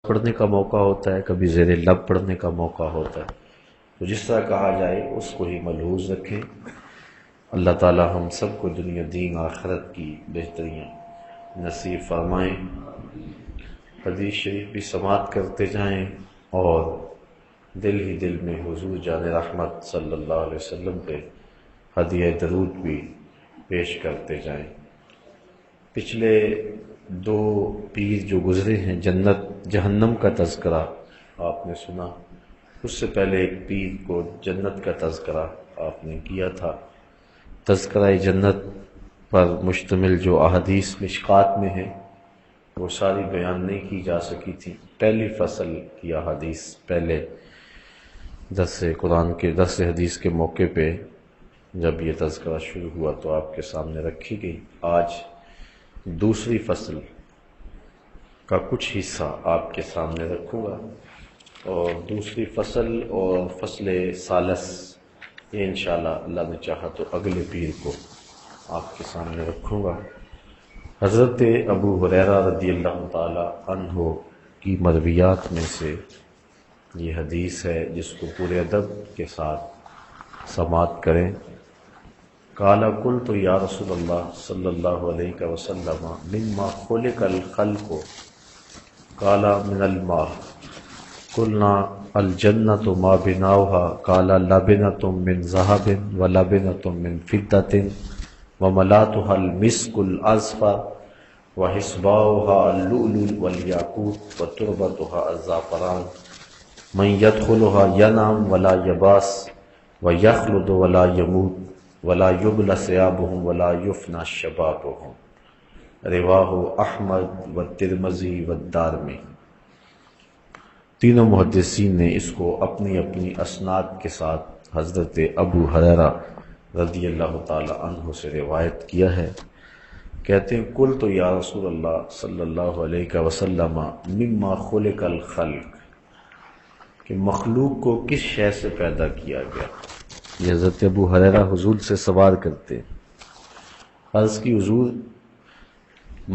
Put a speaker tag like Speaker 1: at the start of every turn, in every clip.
Speaker 1: پڑھنے کا موقع ہوتا ہے، کبھی زیر لب پڑھنے کا موقع ہوتا ہے، تو جس طرح کہا جائے اس کو ہی ملحوظ رکھیں۔ اللہ تعالی ہم سب کو دنیا دین آخرت کی بہتریاں نصیب فرمائیں۔ حدیث شریف بھی سماعت کرتے جائیں اور دل ہی دل میں حضور جان رحمت صلی اللہ علیہ وسلم پہ ہدیہ درود بھی پیش کرتے جائیں۔ پچھلے دو پیر جو گزرے ہیں، جنت جہنم کا تذکرہ آپ نے سنا، اس سے پہلے ایک پیر کو جنت کا تذکرہ آپ نے کیا تھا۔ تذکرہ جنت پر مشتمل جو احادیث مشکات میں ہیں وہ ساری بیان نہیں کی جا سکی تھی۔ پہلی فصل کی احادیث پہلے درس قرآن کے درس حدیث کے موقع پہ جب یہ تذکرہ شروع ہوا تو آپ کے سامنے رکھی گئی۔ آج دوسری فصل کا کچھ حصہ آپ کے سامنے رکھوں گا، اور دوسری فصل اور فصل ثالث یہ انشاءاللہ اللہ نے چاہا تو اگلے پیر کو آپ کے سامنے رکھوں گا۔ حضرت ابو ہریرہ رضی اللہ تعالی عنہ کی مرویات میں سے یہ حدیث ہے جس کو پورے ادب کے ساتھ سماعت کریں۔ قال قلت یا رسول اللہ صلی اللہ علیہ وسلم مما خلق الخلق قال من الماء قلنا الجنۃ ما بناؤها قال لبنۃ من ذهب ولبنۃ من فضة وملاؤها المسك الأصفر وحصباؤها اللؤلؤ والياقوت وتربتها الزعفران من يدخلها ينام ولا يباس ويخلد ولا يموت ولا يبلى ثيابهم ولا يفنى شبابهم۔ رواہ احمد والترمذی والدارمی۔ تینوں محدثین نے اس کو اپنی اپنی اسناد کے ساتھ حضرت ابو ہریرہ رضی اللہ تعالی عنہ سے روایت کیا ہے۔ کہتے ہیں قلت یا رسول اللہ صلی اللہ علیہ وسلم مما خلق الخلق، کہ مخلوق کو کس شے سے پیدا کیا گیا۔ یہ حضرت ابو ہریرہ حضور سے سوال کرتے، عرض کی حضور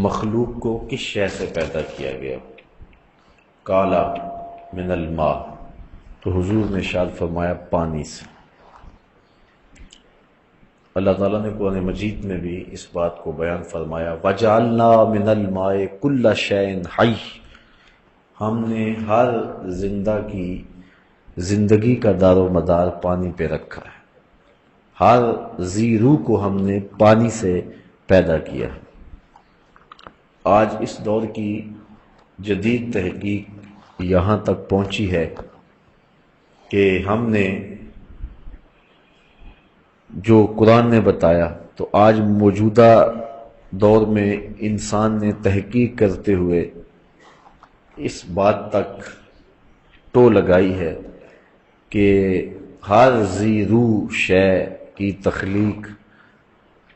Speaker 1: مخلوق کو کس شے سے پیدا کیا گیا؟ قال من الماء، تو حضور نے ارشاد فرمایا پانی سے۔ اللہ تعالیٰ نے قرآن مجید میں بھی اس بات کو بیان فرمایا وَجَعَلْنَا مِنَ الْمَاءِ كُلَّ شَيْءٍ حَيٍّ، ہم نے ہر زندہ کی زندگی کا دار و مدار پانی پہ رکھا ہے، ہر ذی روح کو ہم نے پانی سے پیدا کیا ہے۔ آج اس دور کی جدید تحقیق یہاں تک پہنچی ہے کہ ہم نے جو قرآن نے بتایا تو آج موجودہ دور میں انسان نے تحقیق کرتے ہوئے اس بات تک ٹو لگائی ہے کہ ہر ذی روح شے کی تخلیق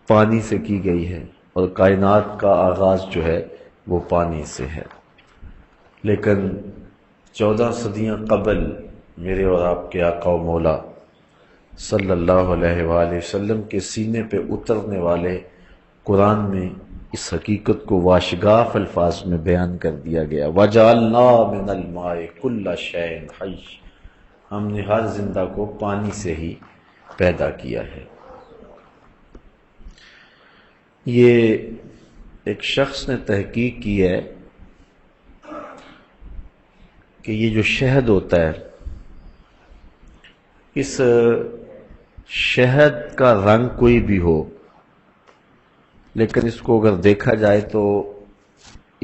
Speaker 1: پانی سے کی گئی ہے، اور کائنات کا آغاز جو ہے وہ پانی سے ہے۔ لیکن 14 صدیاں قبل میرے اور آپ کے آقا و مولا صلی اللہ علیہ وآلہ وسلم کے سینے پہ اترنے والے قرآن میں اس حقیقت کو واشگاف الفاظ میں بیان کر دیا گیا وَجَعَلْنَا مِنَ الْمَاءِ كُلَّ شَيْءٍ حَيٍّ، ہم نے ہر زندہ کو پانی سے ہی پیدا کیا ہے۔ یہ ایک شخص نے تحقیق کی ہے کہ یہ جو شہد ہوتا ہے، اس شہد کا رنگ کوئی بھی ہو، لیکن اس کو اگر دیکھا جائے تو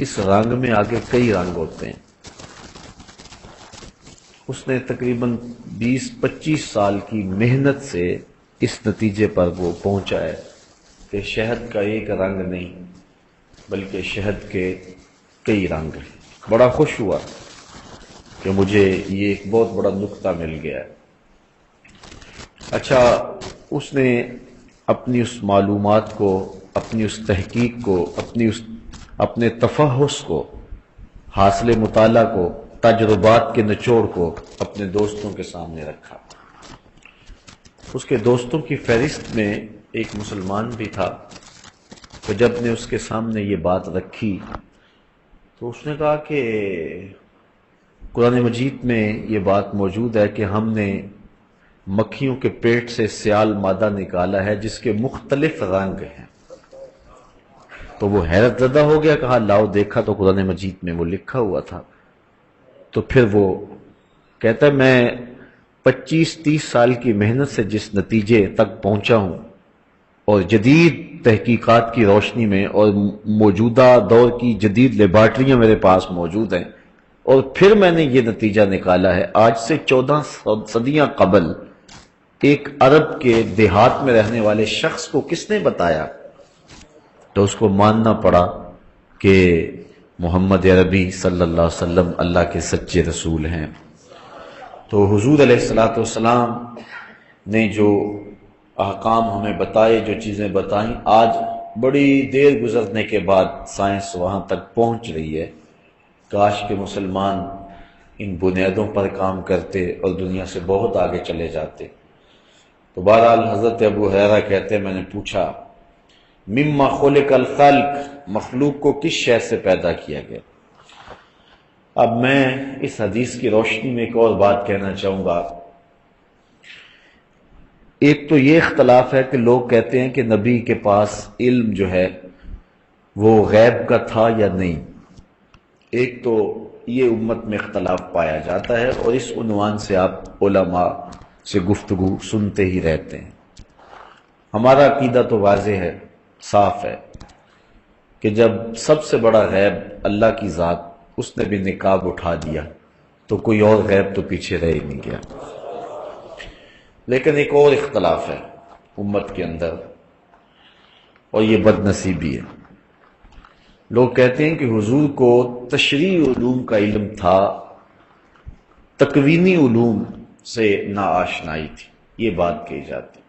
Speaker 1: اس رنگ میں آگے کئی رنگ ہوتے ہیں۔ اس نے تقریباً 20-25 سال کی محنت سے اس نتیجے پر وہ پہنچا ہے کہ شہد کا ایک رنگ نہیں بلکہ شہد کے کئی رنگ ہیں۔ بڑا خوش ہوا کہ مجھے یہ ایک بہت بڑا نقطہ مل گیا ہے۔ اچھا، اس نے اپنی اس معلومات کو، اپنی اس تحقیق کو، اپنے تفحص کو، حاصل مطالعہ کو، تجربات کے نچوڑ کو اپنے دوستوں کے سامنے رکھا۔ اس کے دوستوں کی فہرست میں ایک مسلمان بھی تھا، تو جب نے اس کے سامنے یہ بات رکھی تو اس نے کہا کہ قرآن مجید میں یہ بات موجود ہے کہ ہم نے مکھیوں کے پیٹ سے سیال مادہ نکالا ہے جس کے مختلف رنگ ہیں۔ تو وہ حیرت زدہ ہو گیا، کہا لاؤ دیکھا تو قرآن مجید میں وہ لکھا ہوا تھا۔ تو پھر وہ کہتا ہے میں 25-30 سال کی محنت سے جس نتیجے تک پہنچا ہوں اور جدید تحقیقات کی روشنی میں اور موجودہ دور کی جدید لیبارٹریاں میرے پاس موجود ہیں، اور پھر میں نے یہ نتیجہ نکالا ہے۔ آج سے 14 صدیاں قبل ایک عرب کے دیہات میں رہنے والے شخص کو کس نے بتایا؟ تو اس کو ماننا پڑا کہ محمد عربی صلی اللہ علیہ وسلم اللہ کے سچے رسول ہیں۔ تو حضور علیہ الصلوۃ والسلام نے جو احکام ہمیں بتائے، جو چیزیں بتائیں، آج بڑی دیر گزرنے کے بعد سائنس وہاں تک پہنچ رہی ہے۔ کاش کہ مسلمان ان بنیادوں پر کام کرتے اور دنیا سے بہت آگے چلے جاتے۔ تو بہرحال حضرت ابو ہریرہ کہتے ہیں میں نے پوچھا مما خلق الخلق، مخلوق کو کس شے سے پیدا کیا گیا؟ اب میں اس حدیث کی روشنی میں ایک اور بات کہنا چاہوں گا۔ ایک تو یہ اختلاف ہے کہ لوگ کہتے ہیں کہ نبی کے پاس علم جو ہے وہ غیب کا تھا یا نہیں۔ ایک تو یہ امت میں اختلاف پایا جاتا ہے اور اس عنوان سے آپ علماء سے گفتگو سنتے ہی رہتے ہیں۔ ہمارا عقیدہ تو واضح ہے، صاف ہے کہ جب سب سے بڑا غیب اللہ کی ذات، اس نے بھی نقاب اٹھا دیا تو کوئی اور غیب تو پیچھے رہ ہی نہیں گیا۔ لیکن ایک اور اختلاف ہے امت کے اندر، اور یہ بد نصیبی ہے۔ لوگ کہتے ہیں کہ حضور کو تشریعی علوم کا علم تھا، تکوینی علوم سے ناآشنائی تھی، یہ بات کہی جاتی۔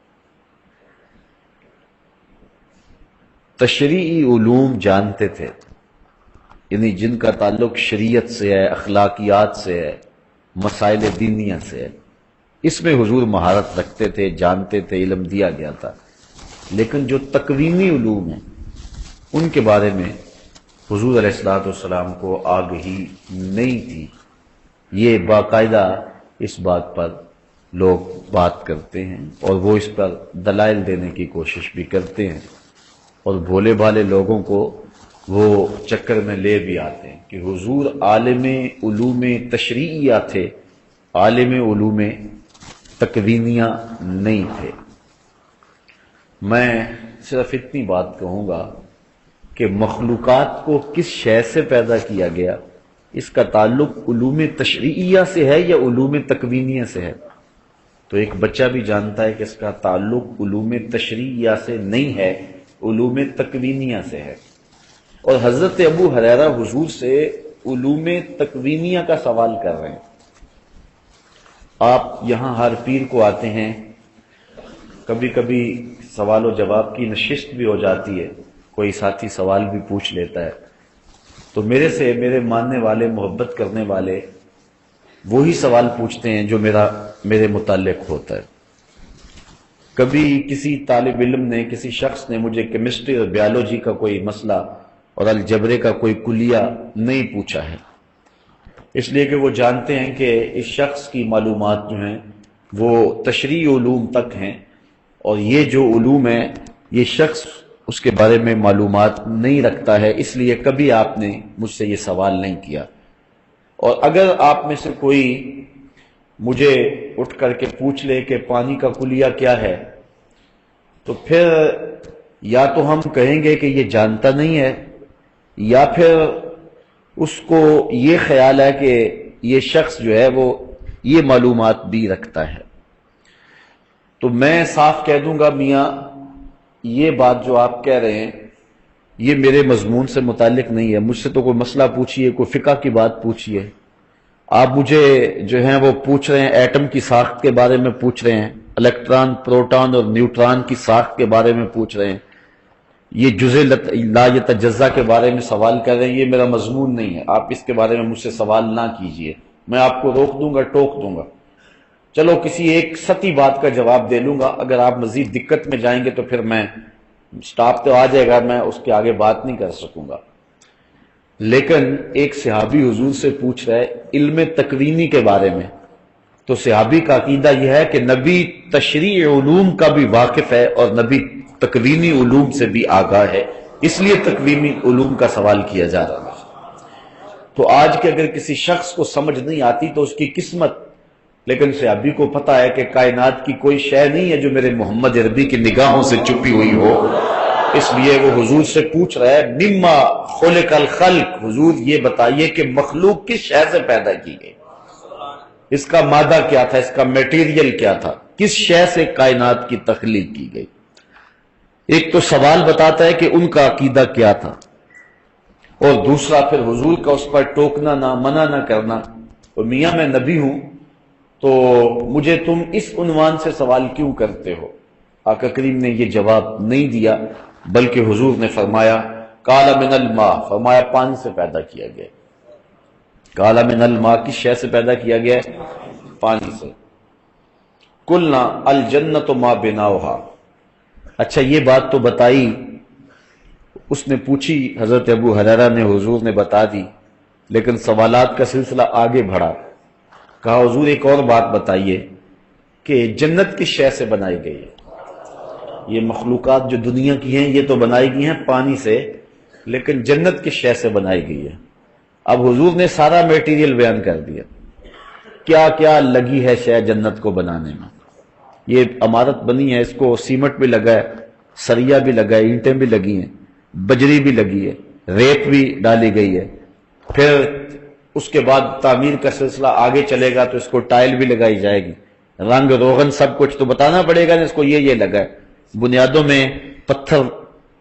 Speaker 1: تشریعی علوم جانتے تھے، یعنی جن کا تعلق شریعت سے ہے، اخلاقیات سے ہے، مسائل دینیہ سے ہے، اس میں حضور مہارت رکھتے تھے، جانتے تھے، علم دیا گیا تھا۔ لیکن جو تکوینی علوم ہیں ان کے بارے میں حضور علیہ الصلوۃ والسلام کو آگہی نہیں تھی۔ یہ باقاعدہ اس بات پر لوگ بات کرتے ہیں اور وہ اس پر دلائل دینے کی کوشش بھی کرتے ہیں، اور بھولے بھالے لوگوں کو وہ چکر میں لے بھی آتے ہیں کہ حضور عالم علوم تشریعیہ تھے، عالم علوم تکوینیہ نہیں تھے۔ میں صرف اتنی بات کہوں گا کہ مخلوقات کو کس شے سے پیدا کیا گیا، اس کا تعلق علوم تشریعیہ سے ہے یا علوم تکوینیہ سے ہے؟ تو ایک بچہ بھی جانتا ہے کہ اس کا تعلق علوم تشریعیہ سے نہیں ہے، علوم تکوینیہ سے ہے۔ اور حضرت ابو ہریرہ حضور سے علوم تکوینیہ کا سوال کر رہے ہیں۔ آپ یہاں ہر پیر کو آتے ہیں، کبھی کبھی سوال و جواب کی نشست بھی ہو جاتی ہے، کوئی ساتھی سوال بھی پوچھ لیتا ہے، تو میرے سے میرے ماننے والے، محبت کرنے والے وہی سوال پوچھتے ہیں جو میرے متعلق ہوتا ہے۔ کبھی کسی طالب علم نے، کسی شخص نے مجھے کیمسٹری اور بیالوجی کا کوئی مسئلہ اور الجبرے کا کوئی کلیہ نہیں پوچھا ہے، اس لیے کہ وہ جانتے ہیں کہ اس شخص کی معلومات جو ہیں وہ تشریعی علوم تک ہیں، اور یہ جو علوم ہیں یہ شخص اس کے بارے میں معلومات نہیں رکھتا ہے، اس لیے کبھی آپ نے مجھ سے یہ سوال نہیں کیا۔ اور اگر آپ میں سے کوئی مجھے اٹھ کر کے پوچھ لے کہ پانی کا کلیہ کیا ہے، تو پھر یا تو ہم کہیں گے کہ یہ جانتا نہیں ہے، یا پھر اس کو یہ خیال ہے کہ یہ شخص جو ہے وہ یہ معلومات بھی رکھتا ہے۔ تو میں صاف کہہ دوں گا میاں، یہ بات جو آپ کہہ رہے ہیں یہ میرے مضمون سے متعلق نہیں ہے۔ مجھ سے تو کوئی مسئلہ پوچھیے، کوئی فقہ کی بات پوچھیے۔ آپ مجھے جو ہیں وہ پوچھ رہے ہیں ایٹم کی ساخت کے بارے میں پوچھ رہے ہیں، الیکٹران، پروٹون اور نیوٹران کی ساخت کے بارے میں پوچھ رہے ہیں، یہ جزء لا یتجزا کے بارے میں سوال کر رہے ہیں، یہ میرا مضمون نہیں ہے، آپ اس کے بارے میں مجھ سے سوال نہ کیجئے، میں آپ کو روک دوں گا، ٹوک دوں گا۔ چلو کسی ایک سطحی بات کا جواب دے لوں گا، اگر آپ مزید دقت میں جائیں گے تو پھر میں سٹاپ تو آ جائے گا، میں اس کے آگے بات نہیں کر سکوں گا۔ لیکن ایک صحابی حضور سے پوچھ رہا ہے علم تکوینی کے بارے میں، تو صحابی کا عقیدہ یہ ہے کہ نبی تشریع علوم کا بھی واقف ہے اور نبی تکوینی علوم سے بھی آگاہ ہے، اس لیے تکوینی علوم کا سوال کیا جا رہا ہے۔ تو آج کے اگر کسی شخص کو سمجھ نہیں آتی تو اس کی قسمت، لیکن صحابی کو پتہ ہے کہ کائنات کی کوئی شے نہیں ہے جو میرے محمد عربی کی نگاہوں سے چھپی ہوئی ہو، اس لیے وہ حضور سے پوچھ رہا ہے مما خلق الخلق، حضور یہ بتائیے کہ مخلوق کس شے سے پیدا کی گئی، اس کا مادہ کیا تھا، اس کا میٹیریل کیا تھا، کس شے سے کائنات کی تخلیق کی گئی۔ ایک تو سوال بتاتا ہے کہ ان کا عقیدہ کیا تھا، اور دوسرا پھر حضور کا اس پر ٹوکنا نہ، منع نہ کرنا۔ اور میاں میں نبی ہوں تو مجھے تم اس عنوان سے سوال کیوں کرتے ہو؟ آقا کریم نے یہ جواب نہیں دیا، بلکہ حضور نے فرمایا قال من الماء، فرمایا پانی سے پیدا کیا گیا۔ قال من الماء کس شے سے پیدا کیا گیا ہے؟ پانی سے۔ قلنا الجنت ما بناؤها، اچھا یہ بات تو بتائی، اس نے پوچھی حضرت ابو ہریرہ نے، حضور نے بتا دی، لیکن سوالات کا سلسلہ آگے بڑھا۔ کہا حضور ایک اور بات بتائیے کہ جنت کس شے سے بنائی گئی ہے؟ یہ مخلوقات جو دنیا کی ہیں یہ تو بنائی گئی ہیں پانی سے، لیکن جنت کس شے سے بنائی گئی ہے؟ اب حضور نے سارا میٹیریل بیان کر دیا، کیا کیا لگی ہے شے جنت کو بنانے میں۔ یہ عمارت بنی ہے، اس کو سیمنٹ بھی لگا ہے، سریا بھی لگا ہے، اینٹیں بھی لگی ہیں، بجری بھی لگی ہے، ریت بھی ڈالی گئی ہے، پھر اس کے بعد تعمیر کا سلسلہ آگے چلے گا تو اس کو ٹائل بھی لگائی جائے گی، رنگ روغن سب کچھ تو بتانا پڑے گا نا، اس کو یہ لگا ہے۔ بنیادوں میں پتھر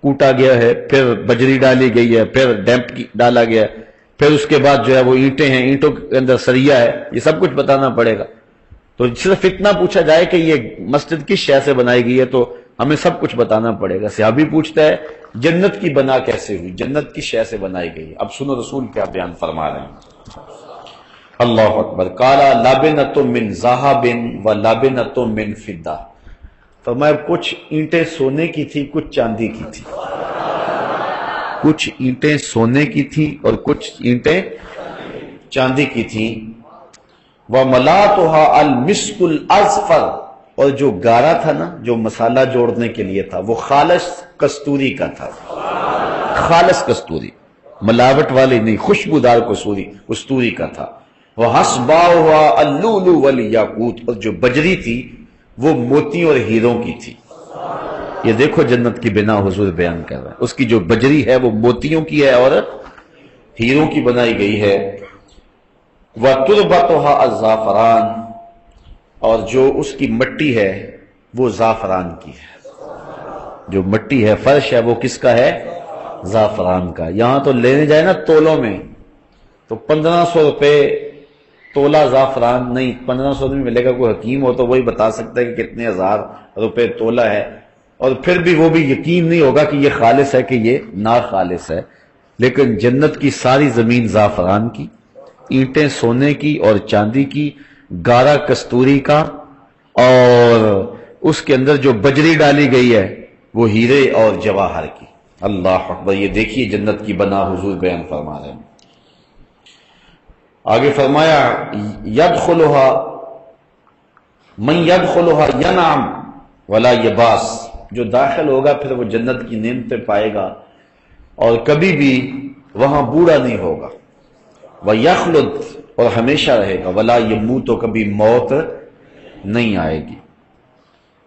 Speaker 1: کوٹا گیا ہے، پھر بجری ڈالی گئی ہے، پھر ڈیمپ ڈالا گیا ہے، پھر اس کے بعد جو ہے وہ اینٹیں ہیں، اینٹوں کے اندر سریا ہے، یہ سب کچھ بتانا پڑے گا۔ تو صرف اتنا پوچھا جائے کہ یہ مسجد کس شے سے بنائی گئی ہے تو ہمیں سب کچھ بتانا پڑے گا۔ صحابی پوچھتا ہے جنت کی بنا کیسے ہوئی، جنت کس شے سے بنائی گئی ہے؟ اب سنو رسول کیا بیان فرما رہے ہیں۔ اللہ اکبر۔ قال لابنۃ من ذهب ولابنۃ من فضہ، فرمایا کچھ اینٹیں سونے کی تھی، کچھ چاندی کی تھی، کچھ اینٹیں سونے کی تھی اور کچھ اینٹیں چاندی کی تھی۔ وَمَلَاتُهَا الْمِسْكُ الْأَزْفَرُ، اور جو گارا تھا نا، جو مسالہ جوڑنے کے لیے تھا، وہ خالص کستوری کا تھا، خالص کستوری، ملاوٹ والی نہیں، خوشبودار کستوری کا تھا۔ وَحَسْبَاؤُهَا اللُّؤْلُؤُ وَالْيَاقُوتُ، اور جو بجری تھی وہ موتی اور ہیروں کی تھی۔ یہ دیکھو جنت کی بنا حضور بیان کر رہا ہے، اس کی جو بجری ہے وہ موتیوں کی ہے اور ہیروں کی بنائی گئی ہے۔ وَتُرْبَتُهَا الزَّعْفَرَانُ، اور جو اس کی مٹی ہے وہ زعفران کی ہے، جو مٹی ہے، فرش ہے، وہ کس کا ہے؟ زعفران کا۔ یہاں تو لینے جائے نا تولوں میں تو 1500 روپے تولہ زعفران، نہیں 1500 میں ملے گا، کوئی حکیم ہو تو وہی بتا سکتا ہے کہ کتنے ہزار روپے تولہ ہے، اور پھر بھی وہ بھی یقین نہیں ہوگا کہ یہ خالص ہے کہ یہ ناخالص ہے۔ لیکن جنت کی ساری زمین زعفران کی، اینٹیں سونے کی اور چاندی کی، گارا کستوری کا، اور اس کے اندر جو بجری ڈالی گئی ہے وہ ہیرے اور جواہر کی۔ اللہ اکبر۔ یہ دیکھیے جنت کی بنا حضور بیان فرما رہے ہیں۔ آگے فرمایا یدخلها من یدخلها ینعم ولا یباس، جو داخل ہوگا پھر وہ جنت کی نعمتیں پائے گا اور کبھی بھی وہاں بوڑھا نہیں ہوگا۔ وَيَخْلُدْ، اور ہمیشہ رہے گا۔ وَلَا يَمُوتُ، تو کبھی موت نہیں آئے گی۔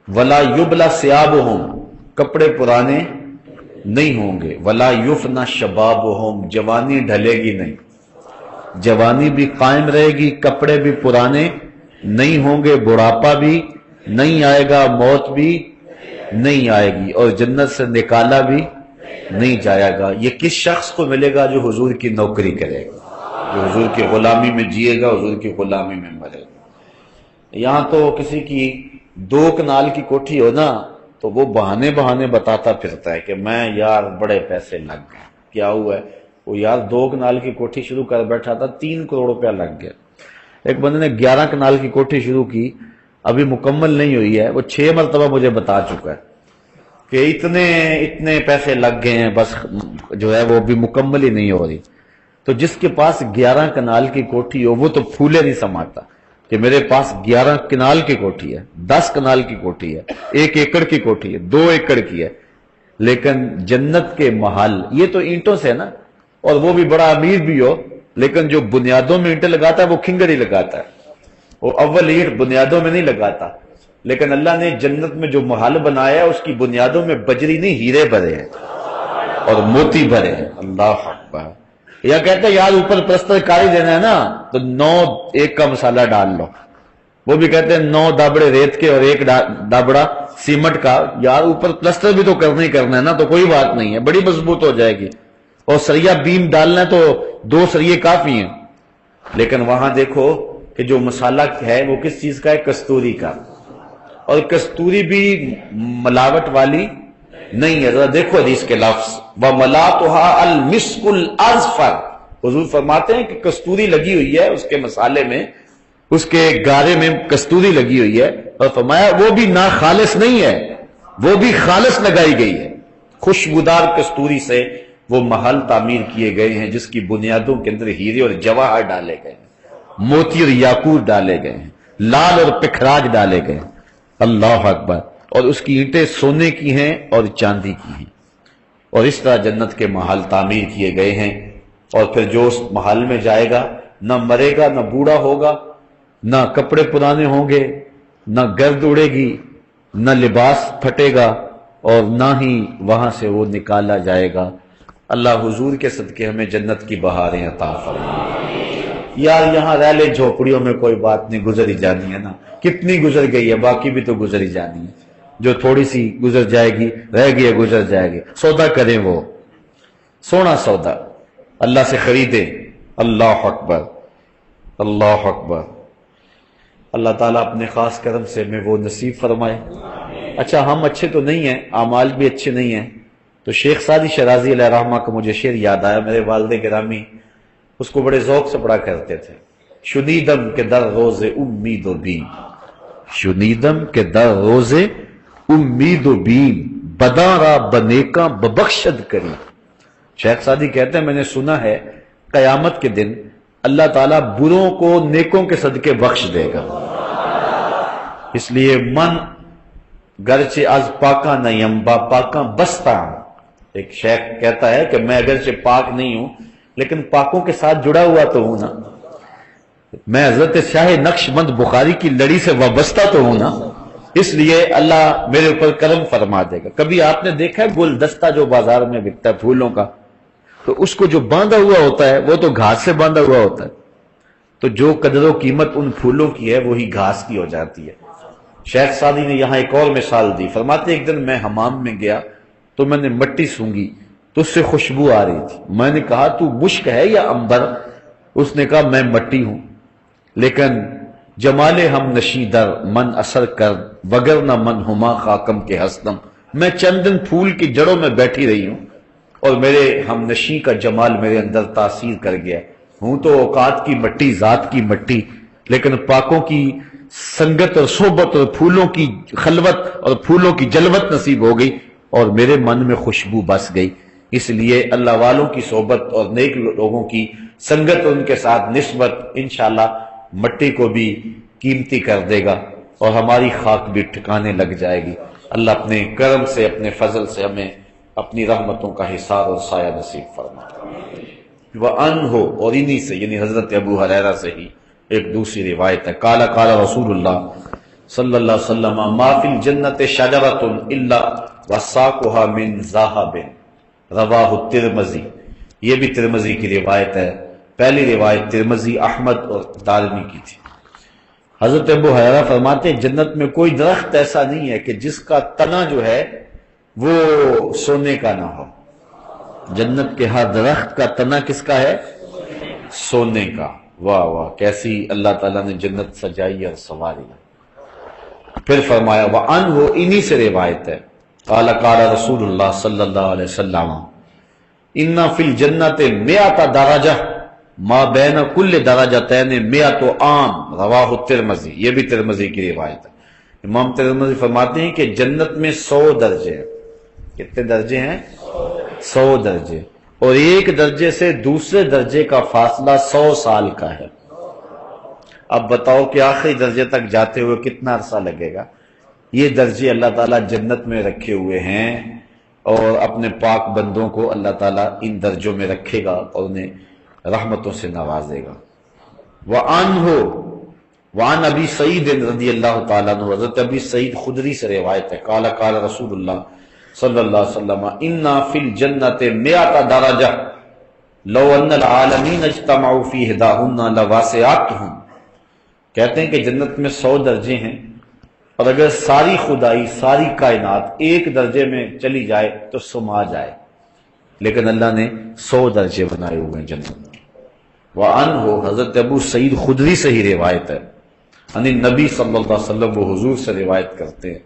Speaker 1: وَلَا يُبْلَى ثِيَابُهُمْ، کپڑے پرانے نہیں ہوں گے۔ وَلَا يُفْنَى شَبَابُهُمْ، جوانی ڈھلے گی نہیں، جوانی بھی قائم رہے گی، کپڑے بھی پرانے نہیں ہوں گے، بڑھاپا بھی نہیں آئے گا، موت بھی نہیں آئے گی، اور جنت سے نکالا بھی نہیں جائے گا۔ یہ کس شخص کو ملے گا؟ جو حضور کی نوکری کرے گا، جو حضور کی غلامی میں جیے گا، حضور کی غلامی میں مرے گا۔ یہاں تو کسی کی 2 کنال کی کوٹھی ہو نا تو وہ بہانے بتاتا پھرتا ہے کہ میں یار بڑے پیسے لگ گئے۔ کیا ہوا ہے؟ وہ یار 2 کنال کی کوٹھی شروع کر بیٹھا تھا، 3 کروڑ روپیہ لگ گیا۔ ایک بندے نے 11 کنال کی کوٹھی شروع کی، ابھی مکمل نہیں ہوئی ہے، وہ 6 مرتبہ مجھے بتا چکا ہے کہ اتنے پیسے لگ گئے ہیں، بس جو ہے وہ بھی مکمل ہی نہیں ہو رہی۔ تو جس کے پاس 11 کنال کی کوٹھی ہو وہ تو پھولے نہیں سماتا کہ میرے پاس 11 کنال کی کوٹھی ہے، 10 کنال کی کوٹھی ہے، 1 ایکڑ کی کوٹھی ہے، 2 ایکڑ کی ہے، لیکن جنت کے محل یہ تو اینٹوں سے ہے نا، اور وہ بھی بڑا امیر بھی ہو لیکن جو بنیادوں میں اینٹیں لگاتا ہے وہ کھنگر ہی لگاتا ہے، وہ اول اینٹ بنیادوں میں نہیں لگاتا، لیکن اللہ نے جنت میں جو محل بنایا ہے اس کی بنیادوں میں بجری نہیں ہیرے بھرے ہیں اور موتی بھرے ہیں۔ اللہ اکبر۔ یا کہتے ہیں یار اوپر پلستر کاری دینا ہے نا تو 9 ایک کا مسالہ ڈال لو، وہ بھی کہتے ہیں 9 دابڑے ریت کے اور 1 دابڑا سیمنٹ کا، یار اوپر پلستر بھی تو کرنا ہی کرنا ہے نا، تو کوئی بات نہیں ہے، بڑی مضبوط ہو جائے گی، اور سریا بیم ڈالنا ہے تو 2 سریے کافی ہیں، لیکن وہاں دیکھو کہ جو مسالہ ہے وہ کس چیز کا ہے؟ کستوری کا، اور کستوری بھی ملاوٹ والی نہیں ہے، ذرا دیکھو حدیث کے لفظ وَمَلَاتُهَا الْمِسْكُ الْأَزْفَرُ، حضور فرماتے ہیں کہ کستوری لگی ہوئی ہے اس کے مسالے میں، اس کے گارے میں کستوری لگی ہوئی ہے، اور فرمایا وہ بھی نا خالص نہیں ہے، وہ بھی خالص لگائی گئی ہے، خوشبودار کستوری سے وہ محل تعمیر کیے گئے ہیں جس کی بنیادوں کے اندر ہیرے اور جواہر ڈالے گئے ہیں، موتی اور یاقوت ڈالے گئے ہیں، لال اور پکھراج ڈالے گئے ہیں۔ اللہ اکبر۔ اور اس کی اینٹیں سونے کی ہیں اور چاندی کی ہیں، اور اس طرح جنت کے محل تعمیر کیے گئے ہیں، اور پھر جو اس محل میں جائے گا نہ مرے گا، نہ بوڑھا ہوگا، نہ کپڑے پرانے ہوں گے، نہ گرد اڑے گی، نہ لباس پھٹے گا، اور نہ ہی وہاں سے وہ نکالا جائے گا۔ اللہ حضور کے صدقے ہمیں جنت کی بہاریں عطا فرمائے۔ یار یہاں رہ لے جھوپڑیوں میں کوئی بات نہیں، گزر ہی جانی ہے نا، کتنی گزر گئی ہے، باقی بھی تو گزر ہی جانی ہے، جو تھوڑی سی گزر جائے گی رہ گئی ہے گزر جائے گی۔ سودا کریں، وہ سونا سودا اللہ سے خریدیں۔ اللہ اکبر، اللہ اکبر۔ اللہ تعالیٰ اپنے خاص کرم سے ہمیں وہ نصیب فرمائے۔ اچھا ہم اچھے تو نہیں ہیں، اعمال بھی اچھے نہیں ہیں، تو شیخ سعدی شرازی علیہ رحمہ کا مجھے شعر یاد آیا، میرے والد گرامی اس کو بڑے ذوق سے پڑھا کرتے تھے۔ شنیدم کے در روز امید و بیم، شنیدم کے در روز امید و بیم، بداں را بنیکاں ببخشد کری۔ شیخ سعدی کہتے ہیں میں نے سنا ہے قیامت کے دن اللہ تعالیٰ بروں کو نیکوں کے صدقے بخش دے گا، اس لیے من گرچہ از پاکاں نیم با پاکاں بستہ ہوں۔ ایک شیخ کہتا ہے کہ میں اگرچہ پاک نہیں ہوں لیکن پاکوں کے ساتھ جڑا ہوا تو ہوں نا، میں حضرت شاہ نقش بند بخاری کی لڑی سے وابستہ تو ہوں نا، اس لیے اللہ میرے اوپر کرم فرما دے گا۔ کبھی آپ نے دیکھا ہے گلدستہ جو بازار میں بکتا ہے پھولوں کا، تو اس کو جو باندھا ہوا ہوتا ہے وہ تو گھاس سے باندھا ہوا ہوتا ہے، تو جو قدر و قیمت ان پھولوں کی ہے وہی گھاس کی ہو جاتی ہے۔ شیخ سعدی نے یہاں ایک اور مثال دی، فرماتے ایک دن میں حمام میں گیا تو میں نے مٹی سونگھی تو اس سے خوشبو آ رہی تھی، میں نے کہا تو مشک ہے یا عنبر؟ اس نے کہا میں مٹی ہوں، لیکن جمال ہم نشیدر من اثر کر وگر نہ من ہما خاکم کے ہستم، میں چند دن پھول کی جڑوں میں بیٹھی رہی ہوں اور میرے ہم نشی کا جمال میرے اندر تاثیر کر گیا، ہوں تو اوقات کی مٹی، ذات کی مٹی، لیکن پاکوں کی سنگت اور صحبت اور پھولوں کی خلوت اور پھولوں کی جلوت نصیب ہو گئی اور میرے من میں خوشبو بس گئی۔ اس لیے اللہ والوں کی صحبت اور نیک لوگوں کی سنگت اور ان کے ساتھ نسبت انشاءاللہ مٹی کو بھی قیمتی کر دے گا اور ہماری خاک بھی ٹھکانے لگ جائے گی۔ اللہ اپنے کرم سے، اپنے فضل سے ہمیں اپنی رحمتوں کا حصار اور سایہ نصیب فرمائے۔ وَأَنْهُ، اور انہی سے یعنی حضرت ابو ہریرہ سے ہی ایک دوسری روایت ہے، قال قال رسول اللہ صلی اللہ علیہ وسلم ما فی الجنت شجرۃ الا وساقها من ذهب، رواہ ترمذی۔ یہ بھی ترمذی کی روایت ہے، پہلی روایت ترمذی، احمد اور دارمی کی تھی۔ حضرت ابو ہریرہ فرماتے ہیں جنت میں کوئی درخت ایسا نہیں ہے کہ جس کا تنا جو ہے وہ سونے کا نہ ہو۔ جنت کے ہر درخت کا تنا کس کا ہے؟ سونے کا۔ واہ واہ، کیسی اللہ تعالیٰ نے جنت سجائی اور سنواری۔ پھر فرمایا وَعَنْهُ، انہی سے روایت ہے، قال قال رسول اللہ صلی اللہ علیہ وسلم ان فی الجنت 100 درجہ ما بین کل درجتین 100 عام، رواہ ترمذی۔ یہ بھی ترمذی کی روایت ہے۔ امام ترمذی فرماتے ہیں کہ جنت میں 100 درجے ہیں۔ کتنے درجے ہیں؟ 100 درجے۔ اور ایک درجے سے دوسرے درجے کا فاصلہ 100 سال کا ہے۔ اب بتاؤ کہ آخری درجے تک جاتے ہوئے کتنا عرصہ لگے گا؟ یہ درجے اللہ تعالیٰ جنت میں رکھے ہوئے ہیں، اور اپنے پاک بندوں کو اللہ تعالیٰ ان درجوں میں رکھے گا اور انہیں رحمتوں سے نوازے گا۔ وعن ابی سعید رضی اللہ تعالیٰ عنہ، حضرت ابی سعید خدری سے روایت ہے، قال قال رسول اللہ صلی اللہ علیہ وسلم انا فی الجنت 100 درجہ لو ان العالمین اجتمعوا فی احداہن لواسعتہم، کہتے ہیں کہ جنت میں 100 درجے ہیں، اور اگر ساری خدائی ساری کائنات ایک درجے میں چلی جائے تو سما جائے، لیکن اللہ نے 100 درجے بنائے ہوئے ہیں جنت میں۔ وعنہ، حضرت ابو سعید خدری سے ہی روایت ہے، یعنی نبی صلی اللہ علیہ وسلم وہ حضور سے روایت کرتے ہیں،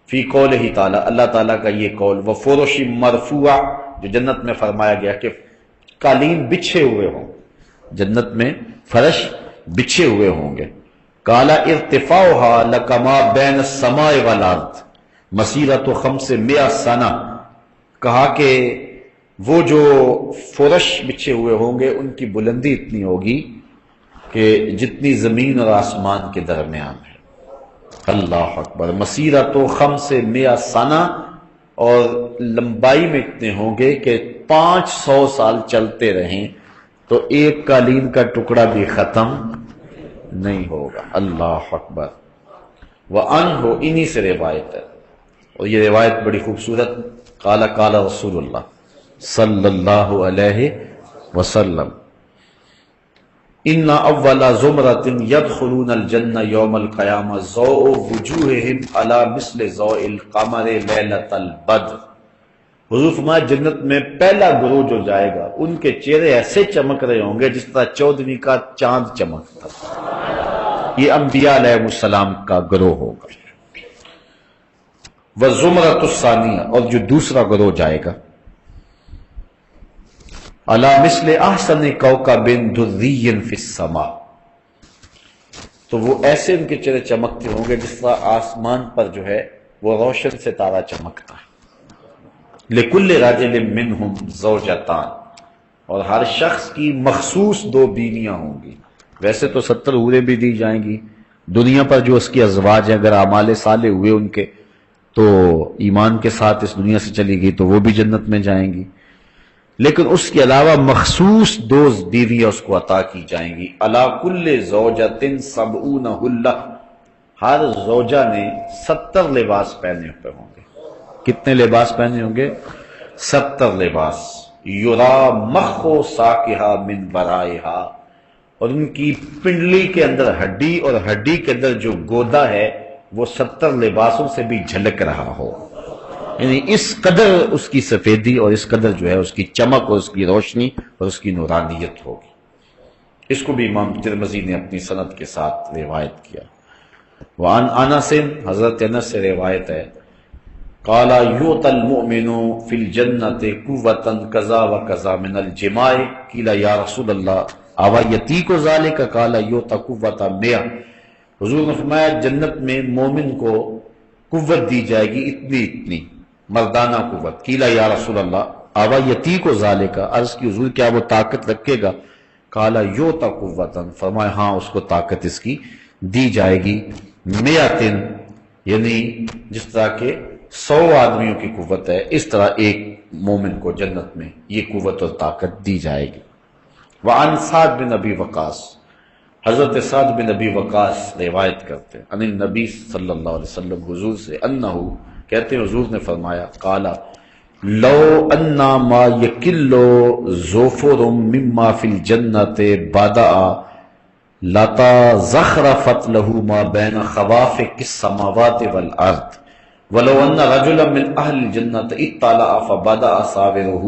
Speaker 1: فی قولہ تعالی، اللہ تعالیٰ کا یہ قول، وفرش مرفوع، جو جنت میں فرمایا گیا کہ قالین بچھے ہوئے ہوں، جنت میں فرش بچھے ہوئے ہوں گے۔ قال ارتفاعها لکما بین السماء والارض مسیرۃ 500 سنہ، کہا کہ وہ جو فرش بچھے ہوئے ہوں گے ان کی بلندی اتنی ہوگی کہ جتنی زمین اور آسمان کے درمیان ہے۔ اللہ اکبر، مسیرۃ 500 سنہ، اور لمبائی میں اتنے ہوں گے کہ 500 سال چلتے رہیں تو ایک قالین کا ٹکڑا بھی ختم نہیں ہوگا۔ اللہ اکبر۔ وعنہ، انہی سے روایت ہے، اور یہ روایت بڑی خوبصورت، قال قال رسول اللہ صلی اللہ علیہ وسلم ان اول زمرۃ يدخلون الجنہ یوم القیامہ ضوء وجوہہم علی مثل ضوء القمر لیلۃ البدر، حضور فرمایا جنت میں پہلا گروہ جو جائے گا ان کے چہرے ایسے چمک رہے ہوں گے جس طرح 14ویں کا چاند چمکتا۔ یہ انبیاء علیہ السلام کا گروہ ہوگا۔ وَالزُمْرَةُ الثَّانِيَةُ، اور جو دوسرا گروہ جائے گا، عَلَى مِثْلِ أَحْسَنِ كَوْكَبٍ دُرِّيٍّ فِي السَّمَاءِ، تو وہ ایسے ان کے چہرے چمکتے ہوں گے جس طرح آسمان پر جو ہے وہ روشن ستارہ چمکتا ہے۔ لِكُلِّ رَجُلٍ مِّنْهُمْ زَوْجَتَانِ، اور ہر شخص کی مخصوص 2 بیویاں ہوں گی۔ ویسے تو 70 حوریں بھی دی جائیں گی دنیا پر جو اس کی ازواج ہیں، اگر اعمال صالح ہوئے ان کے تو ایمان کے ساتھ اس دنیا سے چلی گئی تو وہ بھی جنت میں جائیں گی، لیکن اس کے علاوہ مخصوص 2 بیویاں اس کو عطا کی جائیں گی۔ علی کل زوجۃ 70 حلہ، ہر زوجہ نے 70 لباس پہنے ہوئے ہوں گے۔ کتنے لباس پہنے ہوں گے؟ 70 لباس۔ یرا مخ ساقہا من ورائہا، اور ان کی پنڈلی کے اندر ہڈی اور ہڈی کے اندر جو گودا ہے وہ 70 لباسوں سے بھی جھلک رہا ہو، یعنی اس قدر اس کی سفیدی اور اس قدر جو ہے اس کی چمک اور اس کی روشنی اور اس کی نورانیت ہوگی۔ اس کو بھی امام ترمذی نے اپنی سند کے ساتھ روایت کیا۔ وعن انس، حضرت انس سے روایت ہے، قال یؤتی المؤمن فی الجنۃ قوۃ کذا وکذا من الجماع، قیل یا رسول اللہ اوا یتیک ذالک، قال یؤتی قوۃ 100، حضور نے فرمایا جنت میں مومن کو قوت دی جائے گی اتنی اتنی، مردانہ قوت۔ قیل یا رسول اللہ اوا یتیک ذالک، عرض کی حضور کیا وہ طاقت رکھے گا؟ قال یؤتی قوۃ، فرمایا ہاں اس کو طاقت اس کی دی جائے گی، 100، یعنی جس طرح کہ 100 آدمیوں کی قوت ہے اس طرح ایک مومن کو جنت میں یہ قوت اور طاقت دی جائے گی۔ وعن سعد بن ابی وقاص، حضرت سعد بن ابی وقاص روایت کرتے ہیں ان النبی صلی اللہ علیہ وسلم، حضور سے، انہو کہتے ہیں حضور نے فرمایا، قال لو انا ما یکل ظفر مما فی الجنت بدأ لتا زخرفت له ما بین خوافق السماوات والارض ولو ان رجلا من اہل الجنت اطلع فبدأ صابره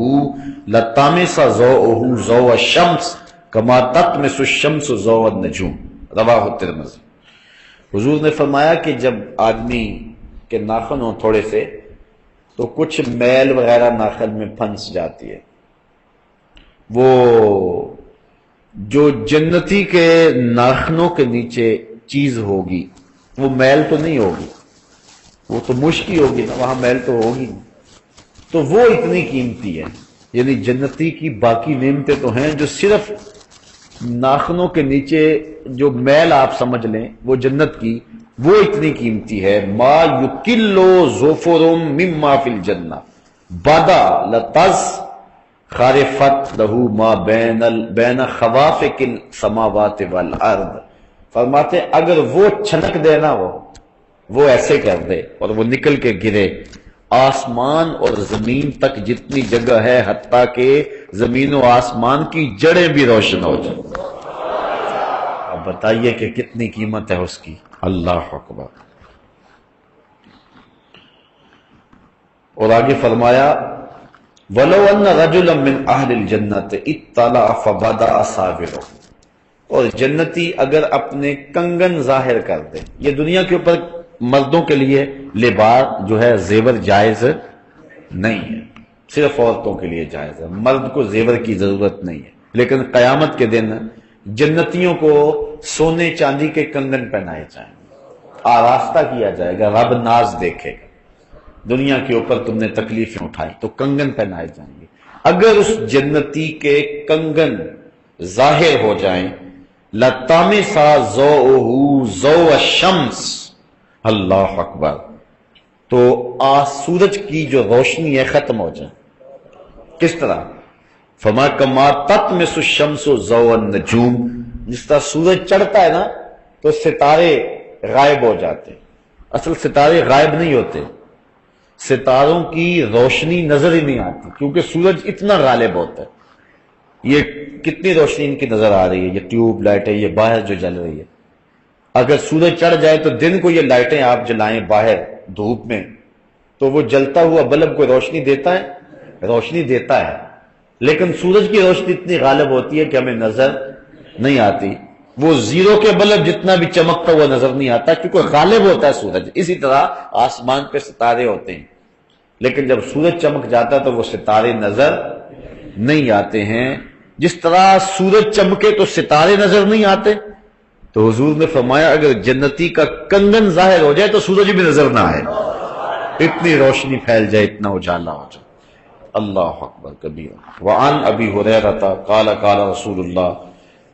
Speaker 1: لطمس ضوءه ضوء الشمس کما تطمس الشمس ضوء النجوم، رواہ ترمذی۔ حضور نے فرمایا کہ جب آدمی کے ناخن ہوں تھوڑے سے تو کچھ میل وغیرہ ناخن میں پھنس جاتی ہے، وہ جو جنتی کے ناخنوں کے نیچے چیز ہوگی وہ میل تو نہیں ہوگی، وہ تو مشک ہی ہوگی نا، وہاں میل تو ہوگی نہیں، تو وہ اتنی قیمتی ہے یعنی جنتی کی باقی نعمتیں تو ہیں جو صرف ناخنوں کے نیچے جو میل آپ سمجھ لیں وہ جنت کی، وہ اتنی قیمتی ہے. ما یکلو ظفرم مما فی الجنہ بادا لتز خارفت لہو ما بین خوافق السماوات والارض. فرماتے اگر وہ چھنک دے نا، وہ ایسے کر دے اور وہ نکل کے گرے، آسمان اور زمین تک جتنی جگہ ہے حتیٰ کہ زمین و آسمان کی جڑیں بھی روشن ہو جائیں. اب بتائیے کہ کتنی قیمت ہے اس کی. اللہ اکبر. اور آگے فرمایا وَلَوْ أَنَّ رَجُلًا مِّنْ أَهْلِ الْجَنَّةِ اطَّلَعَ فَبَدَأَ صَابِرُهُ. اور جنتی اگر اپنے کنگن ظاہر کر دے، یہ دنیا کے اوپر مردوں کے لیے لباس جو ہے زیور جائز نہیں ہے، صرف عورتوں کے لیے جائز ہے، مرد کو زیور کی ضرورت نہیں ہے. لیکن قیامت کے دن جنتیوں کو سونے چاندی کے کنگن پہنائے جائیں گے، آراستہ کیا جائے گا، رب ناز دیکھے گا. دنیا کے اوپر تم نے تکلیفیں اٹھائی تو کنگن پہنائے جائیں گے. اگر اس جنتی کے کنگن ظاہر ہو جائیں لَطَمِسَ ضَوْءُهُ ضَوْءَ الشَّمْسِ. اللہ اکبر. تو سورج کی جو روشنی ہے ختم ہو جائے. کس طرح؟ فما کما تطمس الشمس ضوء النجوم. جس طرح سورج چڑھتا ہے نا تو ستارے غائب ہو جاتے. اصل ستارے غائب نہیں ہوتے، ستاروں کی روشنی نظر ہی نہیں آتی کیونکہ سورج اتنا غالب ہوتا ہے. یہ کتنی روشنی ان کی نظر آ رہی ہے، یہ ٹیوب لائٹ ہے، یہ باہر جو جل رہی ہے. اگر سورج چڑھ جائے تو دن کو یہ لائٹیں آپ جلائیں باہر دھوپ میں تو وہ جلتا ہوا بلب کو روشنی دیتا ہے، روشنی دیتا ہے. لیکن سورج کی روشنی اتنی غالب ہوتی ہے کہ ہمیں نظر نہیں آتی. وہ زیرو کے بلب جتنا بھی چمکتا ہوا نظر نہیں آتا کیونکہ غالب ہوتا ہے سورج. اسی طرح آسمان پہ ستارے ہوتے ہیں، لیکن جب سورج چمک جاتا ہے تو وہ ستارے نظر نہیں آتے ہیں. جس طرح سورج چمکے تو ستارے نظر نہیں آتے. تو حضور نے فرمایا اگر جنتی کا کنگن ظاہر ہو جائے تو سورج بھی نظر نہ آئے، اتنی روشنی پھیل جائے، اتنا اجالا ہو جائے. اللہ اکبر کبیرہ. وعن ابی ہریرہ قال قال رسول اللہ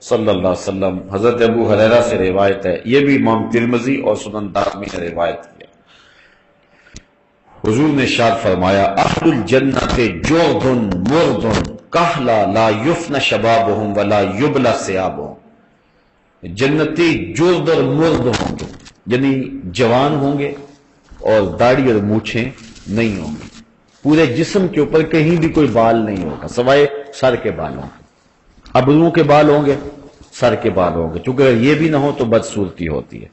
Speaker 1: صلی اللہ علیہ وسلم. حضرت ابو ہریرہ سے روایت ہے، یہ بھی امام ترمذی اور سنن دارمی نے روایت کیا. حضور نے ارشاد فرمایا اہل الجنت جرد مرد کہلا لا یفن شبابہم ولا یبلا ثیابہم. جنتی جرد اور مرد ہوں گے، یعنی جوان ہوں گے اور داڑھی اور مونچھیں نہیں ہوں گی. پورے جسم کے اوپر کہیں بھی کوئی بال نہیں ہوگا سوائے سر کے بالوں کے. ابروؤں کے بال ہوں گے، سر کے بال ہوں گے، چونکہ اگر یہ بھی نہ ہو تو بدصورتی ہوتی ہے.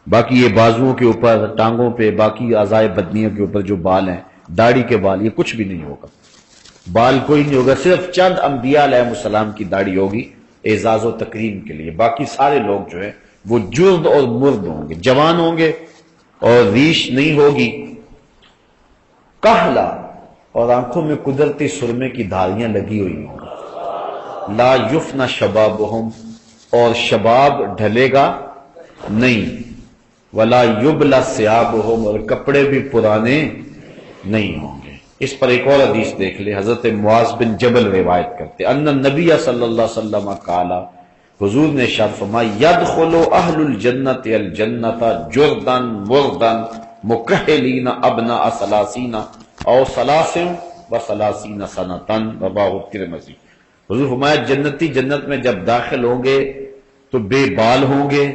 Speaker 1: باقی یہ بازوؤں کے اوپر، ٹانگوں پہ، باقی اعضائے بدنیوں کے اوپر جو بال ہیں، داڑھی کے بال، یہ کچھ بھی نہیں ہوگا. بال کوئی نہیں ہوگا، صرف چند انبیاء علیہ السلام کی داڑھی ہوگی اعزاز و تکریم کے لیے. باقی سارے لوگ جو ہیں وہ جرد اور مرد ہوں گے، جوان ہوں گے اور ریش نہیں ہوگی. کہلا، اور آنکھوں میں قدرتی سرمے کی دھاریاں لگی ہوئی ہوں. لا یفنا شبابہم، اور شباب ڈھلے گا نہیں. ولا یبلا ثیابہم، اور کپڑے بھی پرانے نہیں ہوں گے. اس پر ایک اور حدیث دیکھ لیں. حضرت معاذ بن جبل روایت کرتے ان النبی صلی اللہ علیہ وسلم قال، حضور نے ارشاد فرمایا یدخل اہل الجنت الجنت جردا مردا مکحلین ابناء ثلاثین او ثلاث و ثلاثین سنۃ رواه الترمذی. حضور فرمایا جنتی جنت میں جب داخل ہوں گے تو بے بال ہوں گے،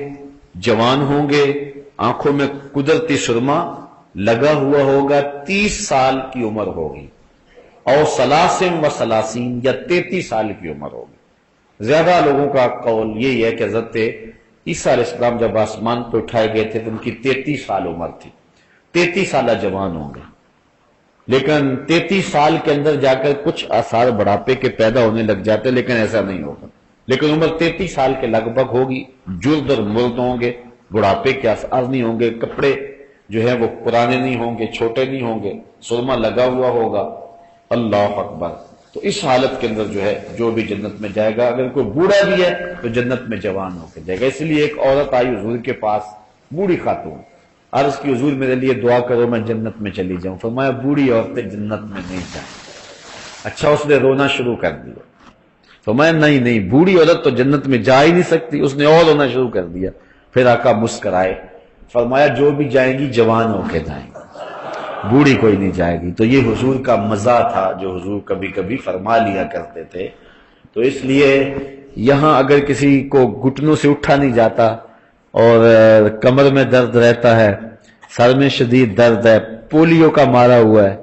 Speaker 1: جوان ہوں گے، آنکھوں میں قدرتی سرما لگا ہوا ہوگا، 30 سال کی عمر ہوگی، اور ثلاثم و ثلاثین، یا 33 سال کی عمر ہوگی. زیادہ لوگوں کا قول یہی ہے کہ حضرت عیسیٰ علیہ السلام جب آسمان پہ اٹھائے گئے تھے تو ان کی 33 سال عمر تھی. 33 سالہ جوان ہوں گے، لیکن 33 سال کے اندر جا کر کچھ آثار بڑھاپے کے پیدا ہونے لگ جاتے، لیکن ایسا نہیں ہوگا. لیکن عمر 33 سال کے لگ بھگ ہوگی. جرد اور مرد ہوں گے، بڑھاپے کے آثار نہیں ہوں گے، کپڑے جو ہے وہ پرانے نہیں ہوں گے، چھوٹے نہیں ہوں گے، سرما لگا ہوا ہوگا. اللہ اکبر. تو اس حالت کے اندر جو ہے جو بھی جنت میں جائے گا، اگر کوئی بوڑھا بھی ہے تو جنت میں جوان ہو کے جائے گا. اس لیے ایک عورت آئی حضور کے پاس، بوڑھی خاتون، عرض کی حضور میرے لیے دعا کرو میں جنت میں چلی جاؤں. فرمایا بوڑھی عورتیں جنت میں نہیں جائیں. اچھا اس نے رونا شروع کر دیا، تو میں نہیں، بوڑھی عورت تو جنت میں جا ہی نہیں سکتی، اس نے اور رونا شروع کر دیا۔ پھر آقا مسکرائے، فرمایا جو بھی جائیں گی جوان ہو کے جائیں گی، بوڑھی کوئی نہیں جائے گی۔ تو یہ حضور کا مزہ تھا جو حضور کبھی کبھی فرما لیا کرتے تھے۔ تو اس لیے یہاں اگر کسی کو گھٹنوں سے اٹھا نہیں جاتا اور کمر میں درد رہتا ہے، سر میں شدید درد ہے، پولیو کا مارا ہوا ہے،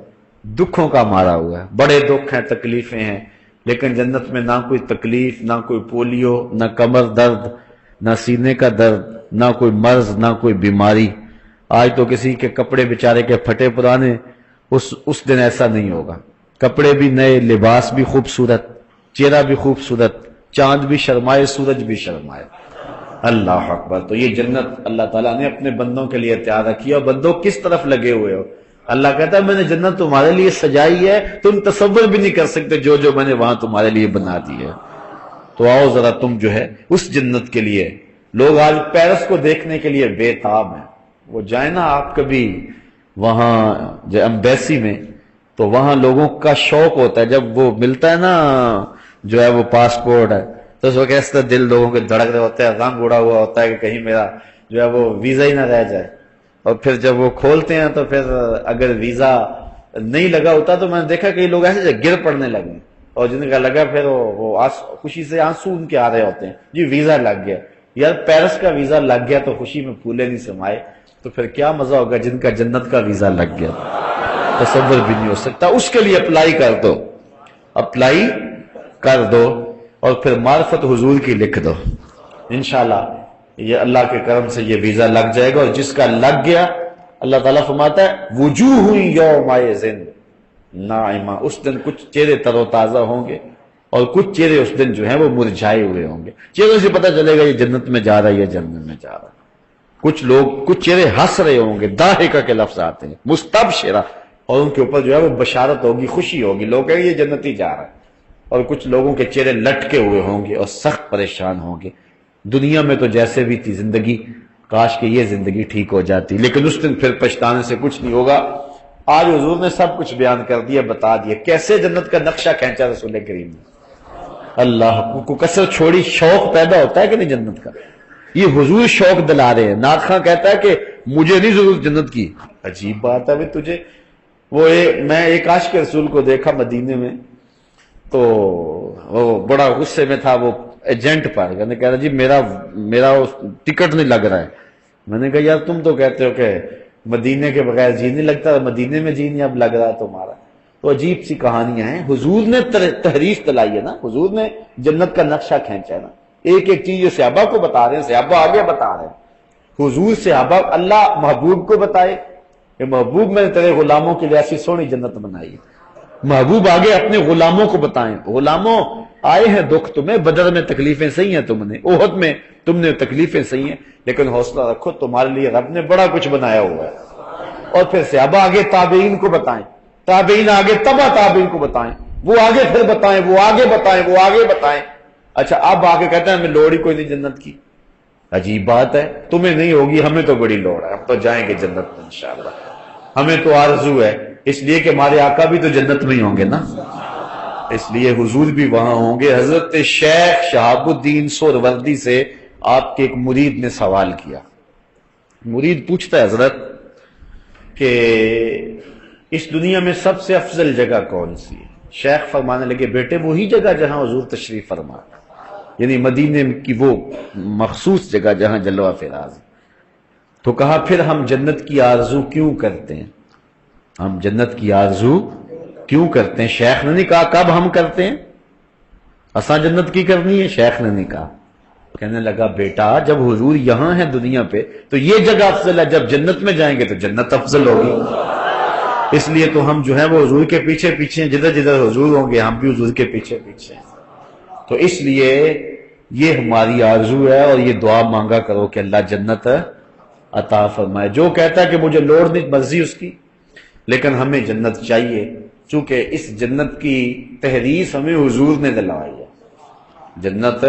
Speaker 1: دکھوں کا مارا ہوا ہے، بڑے دکھ ہیں، تکلیفیں ہیں، لیکن جنت میں نہ کوئی تکلیف، نہ کوئی پولیو، نہ کمر درد، نہ سینے کا درد، نہ کوئی مرض، نہ کوئی بیماری۔ آج تو کسی کے کپڑے بیچارے کے پھٹے پرانے، اس دن ایسا نہیں ہوگا، کپڑے بھی نئے، لباس بھی خوبصورت، چہرہ بھی خوبصورت، چاند بھی شرمائے، سورج بھی شرمائے۔ اللہ اکبر۔ تو یہ جنت اللہ تعالیٰ نے اپنے بندوں کے لیے تیار رکھی ہے، اور بندوں کس طرف لگے ہوئے ہو؟ اللہ کہتا ہے میں نے جنت تمہارے لیے سجائی ہے، تم تصور بھی نہیں کر سکتے جو میں نے وہاں تمہارے لیے بنا دی ہے۔ تو آؤ ذرا تم جو ہے اس جنت کے لیے، لوگ آج پیرس کو دیکھنے کے لیے بے تاب ہیں، وہ جائیں نا آپ کبھی وہاں جو ایمبیسی میں، تو وہاں لوگوں کا شوق ہوتا ہے، جب وہ ملتا ہے نا جو ہے وہ پاسپورٹ ہے، تو اس وقت اس طرح دل لوگوں کے دھڑک رہے ہوتے ہیں، رنگ اڑا ہوا ہوتا ہے کہ کہیں میرا جو ہے وہ ویزا ہی نہ رہ جائے۔ اور پھر جب وہ کھولتے ہیں تو پھر اگر ویزا نہیں لگا ہوتا تو میں نے دیکھا کہ لوگ ایسے گر پڑنے لگے، اور جن کا لگا پھر وہ خوشی سے آنسو ان کے آ رہے ہوتے ہیں، جی ویزا لگ گیا۔ یار پیرس کا ویزا لگ گیا تو خوشی میں پھولے نہیں سمائے، تو پھر کیا مزہ ہوگا جن کا جنت کا ویزا لگ گیا، تصور بھی نہیں ہو سکتا۔ اس کے لیے اپلائی کر دو اور پھر معرفت حضور کی لکھ دو، انشاءاللہ یہ اللہ کے کرم سے یہ ویزا لگ جائے گا۔ اور جس کا لگ گیا، اللہ تعالیٰ فرماتا ہے وجوہ یومئذ ناعمہ، اس دن کچھ چہرے تر و تازہ ہوں گے اور کچھ چہرے اس دن جو ہیں وہ مرجھائے ہوئے ہوں گے۔ چہروں سے پتہ چلے گا یہ جنت میں جا رہا ہے، یہ جنت میں جا رہا ہے۔ کچھ چہرے ہنس رہے ہوں گے، ضاحکہ کے لفظ آتے ہیں، مستبشرہ، اور ان کے اوپر جو ہے وہ بشارت ہوگی، خوشی ہوگی، لوگ کہیں گے یہ جنتی جا رہا ہے۔ اور کچھ لوگوں کے چہرے لٹکے ہوئے ہوں گے اور سخت پریشان ہوں گے۔ دنیا میں تو جیسے بھی تھی زندگی، کاش کہ یہ زندگی ٹھیک ہو جاتی، لیکن اس دن پھر پچھتانے سے کچھ نہیں ہوگا۔ آج حضور نے سب کچھ بیان کر دیا، بتا دیا کیسے جنت کا نقشہ کھینچا رسول کریم نے۔ اللہ کو کثر چھوڑی، شوق پیدا ہوتا ہے کہ نہیں جنت کا؟ یہ حضور شوق دلا رہے ہیں۔ نعت خواں کہتا ہے کہ مجھے نہیں ضرورت جنت کی۔ عجیب بات ہے تجھے، میں ایک عاشق رسول کو دیکھا مدینے میں، تو وہ بڑا غصے میں تھا وہ ایجنٹ پر، میں نے کہا جی میرا ٹکٹ نہیں لگ رہا ہے۔ میں نے کہا یار تم تو کہتے ہو کہ مدینے کے بغیر جی نہیں لگتا، مدینے میں جی نہیں اب لگ رہا ہے تمہارا۔ تو عجیب سی کہانیاں ہیں، حضور نے تحریف دلائی ہے نا، حضور نے جنت کا نقشہ کھینچا ہے نا۔ ایک ایک چیز جو صحابہ کو بتا رہے ہیں، صحابہ آگے بتا رہے ہیں، حضور صحابہ، اللہ محبوب کو بتائے کہ محبوب میں نے تیرے غلاموں کے لیے ایسی سونی جنت بنائی ہے۔ محبوب آگے اپنے غلاموں کو بتائیں، غلاموں آئے ہیں دکھ تمہیں، بدر میں تکلیفیں سہی ہیں تم نے، احد میں تم نے تکلیفیں سہی ہیں، لیکن حوصلہ رکھو تمہارے لیے رب نے بڑا کچھ بنایا ہوا ہے۔ اور پھر صحابہ آگے تابعین کو بتائیں، تابعین آگے تبع تابعین کو بتائیں، وہ آگے پھر بتائیں، وہ آگے بتائیں، وہ آگے بتائیں۔ اچھا اب آگے کہتے ہیں ہمیں لوڑ ہی کوئی نہیں جنت کی۔ عجیب بات ہے، تمہیں نہیں ہوگی، ہمیں تو بڑی لوڑ ہے، ہم تو جائیں گے جنت میں انشاءاللہ، ہمیں تو آرزو ہے، اس لیے کہ ہمارے آقا بھی تو جنت میں ہی ہوں گے نا، اس لیے حضور بھی وہاں ہوں گے۔ حضرت شیخ شہاب الدین سہروردی سے آپ کے ایک مرید نے سوال کیا۔ مرید پوچھتا ہے حضرت کہ اس دنیا میں سب سے افضل جگہ کون سی ہے؟ شیخ فرمانے لگے بیٹے وہی جگہ جہاں حضور تشریف فرما، یعنی مدینے کی وہ مخصوص جگہ جہاں جلوہ فراز۔ تو کہا پھر ہم جنت کی آرزو کیوں کرتے ہیں؟ ہم جنت کی آرزو کیوں کرتے ہیں؟ شیخ نے نہیں کہا کب ہم کرتے ہیں، اساں جنت کی کرنی ہے، شیخ نے نہیں کہا۔ کہنے لگا بیٹا جب حضور یہاں ہے دنیا پہ تو یہ جگہ افضل ہے، جب جنت میں جائیں گے تو جنت افضل ہوگی، اس لیے تو ہم جو ہے وہ حضور کے پیچھے پیچھے ہیں، جدھر جدھر حضور ہوں گے ہم بھی حضور کے پیچھے پیچھے ہیں۔ تو اس لیے یہ ہماری آرزو ہے، اور یہ دعا مانگا کرو کہ اللہ جنت عطا فرمائے۔ جو کہتا ہے کہ مجھے لوڑ نہیں، مرضی اس کی، لیکن ہمیں جنت چاہیے، چونکہ اس جنت کی تحریث ہمیں حضور نے دلوائی ہے، جنت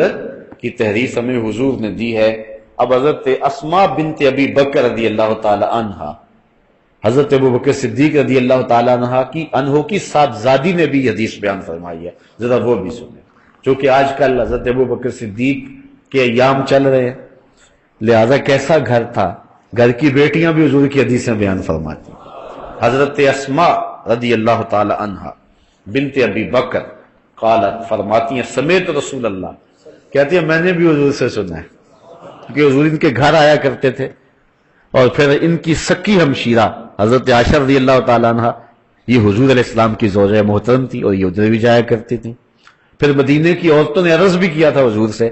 Speaker 1: کی تحریث ہمیں حضور نے دی ہے۔ اب حضرت اسماء بنت ابی بکر رضی اللہ تعالی عنہا حضرت ابوبکر صدیق رضی اللہ تعالیٰ عنہ کی صاحبزادی نے بھی حدیث بیان فرمائی ہے، ذرا وہ بھی سنیں، چونکہ آج کل حضرت ابوبکر صدیق کے ایام چل رہے ہیں، لہذا کیسا گھر تھا، گھر کی بیٹیاں بھی حضور کی حدیثیں بیان فرماتی ہیں۔ حضرت اسماء رضی اللہ تعالی عنہا بنت ابی بکر قالت فرماتی ہیں سمیت رسول اللہ، کہتی ہیں میں نے بھی حضور سے سنا ہے، کیونکہ حضور ان کے گھر آیا کرتے تھے، اور پھر ان کی سکی ہمشیرہ حضرت عائشہ رضی اللہ تعالی عنہا یہ حضور علیہ السلام کی زوجہ محترم تھی اور یہ ادھر بھی جایا کرتی تھی۔ پھر مدینے کی عورتوں نے عرض بھی کیا تھا حضور سے،